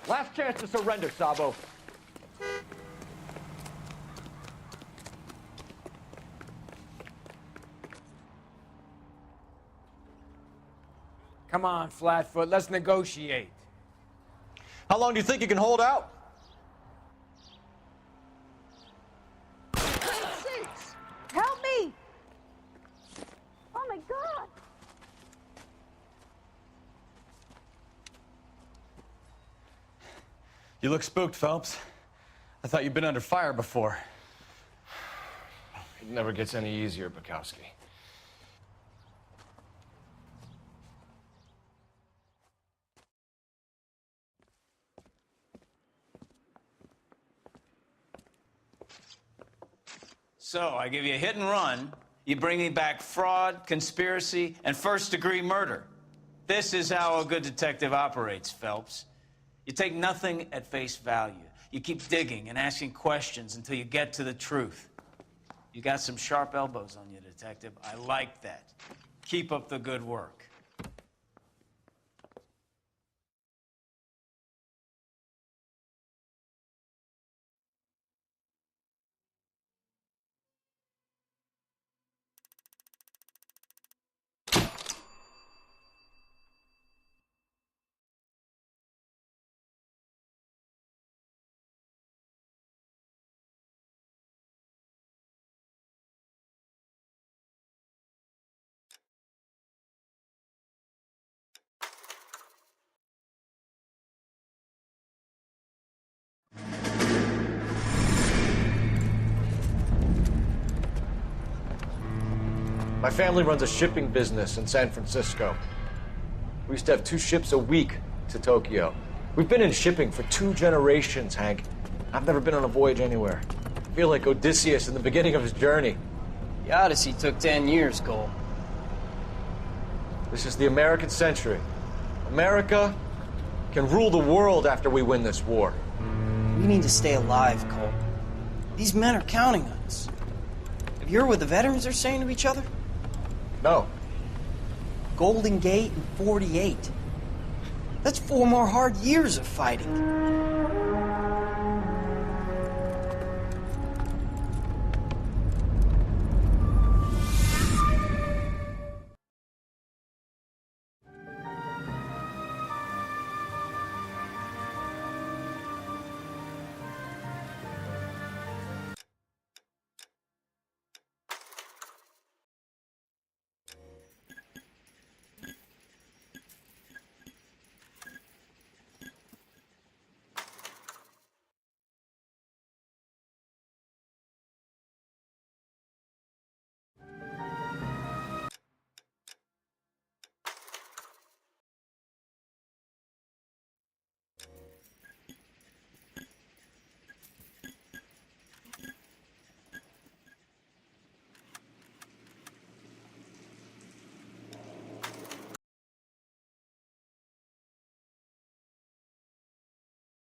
Last chance to surrender, Sabo. Come on, Flatfoot, let's negotiate. How long do you think you can hold out? Help me! Oh my God! You look spooked, Phelps. I thought you'd been under fire before. It never gets any easier, Bukowski. So, I give you a hit and run. You bring me back fraud, conspiracy, and first-degree murder. This is how a good detective operates, Phelps. You take nothing at face value. You keep digging and asking questions until you get to the truth. You got some sharp elbows on you, detective. I like that. Keep up the good work. My family runs a shipping business in San Francisco. We used to have 2 ships a week to Tokyo. We've been in shipping for 2 generations, Hank. I've never been on a voyage anywhere. I feel like Odysseus in the beginning of his journey. The Odyssey took 10 years, Cole. This is the American century. America can rule the world after we win this war. We need to stay alive, Cole. These men are counting on us. Have you heard what the veterans are saying to each other? No. Golden Gate and 48. That's 4 more hard years of fighting.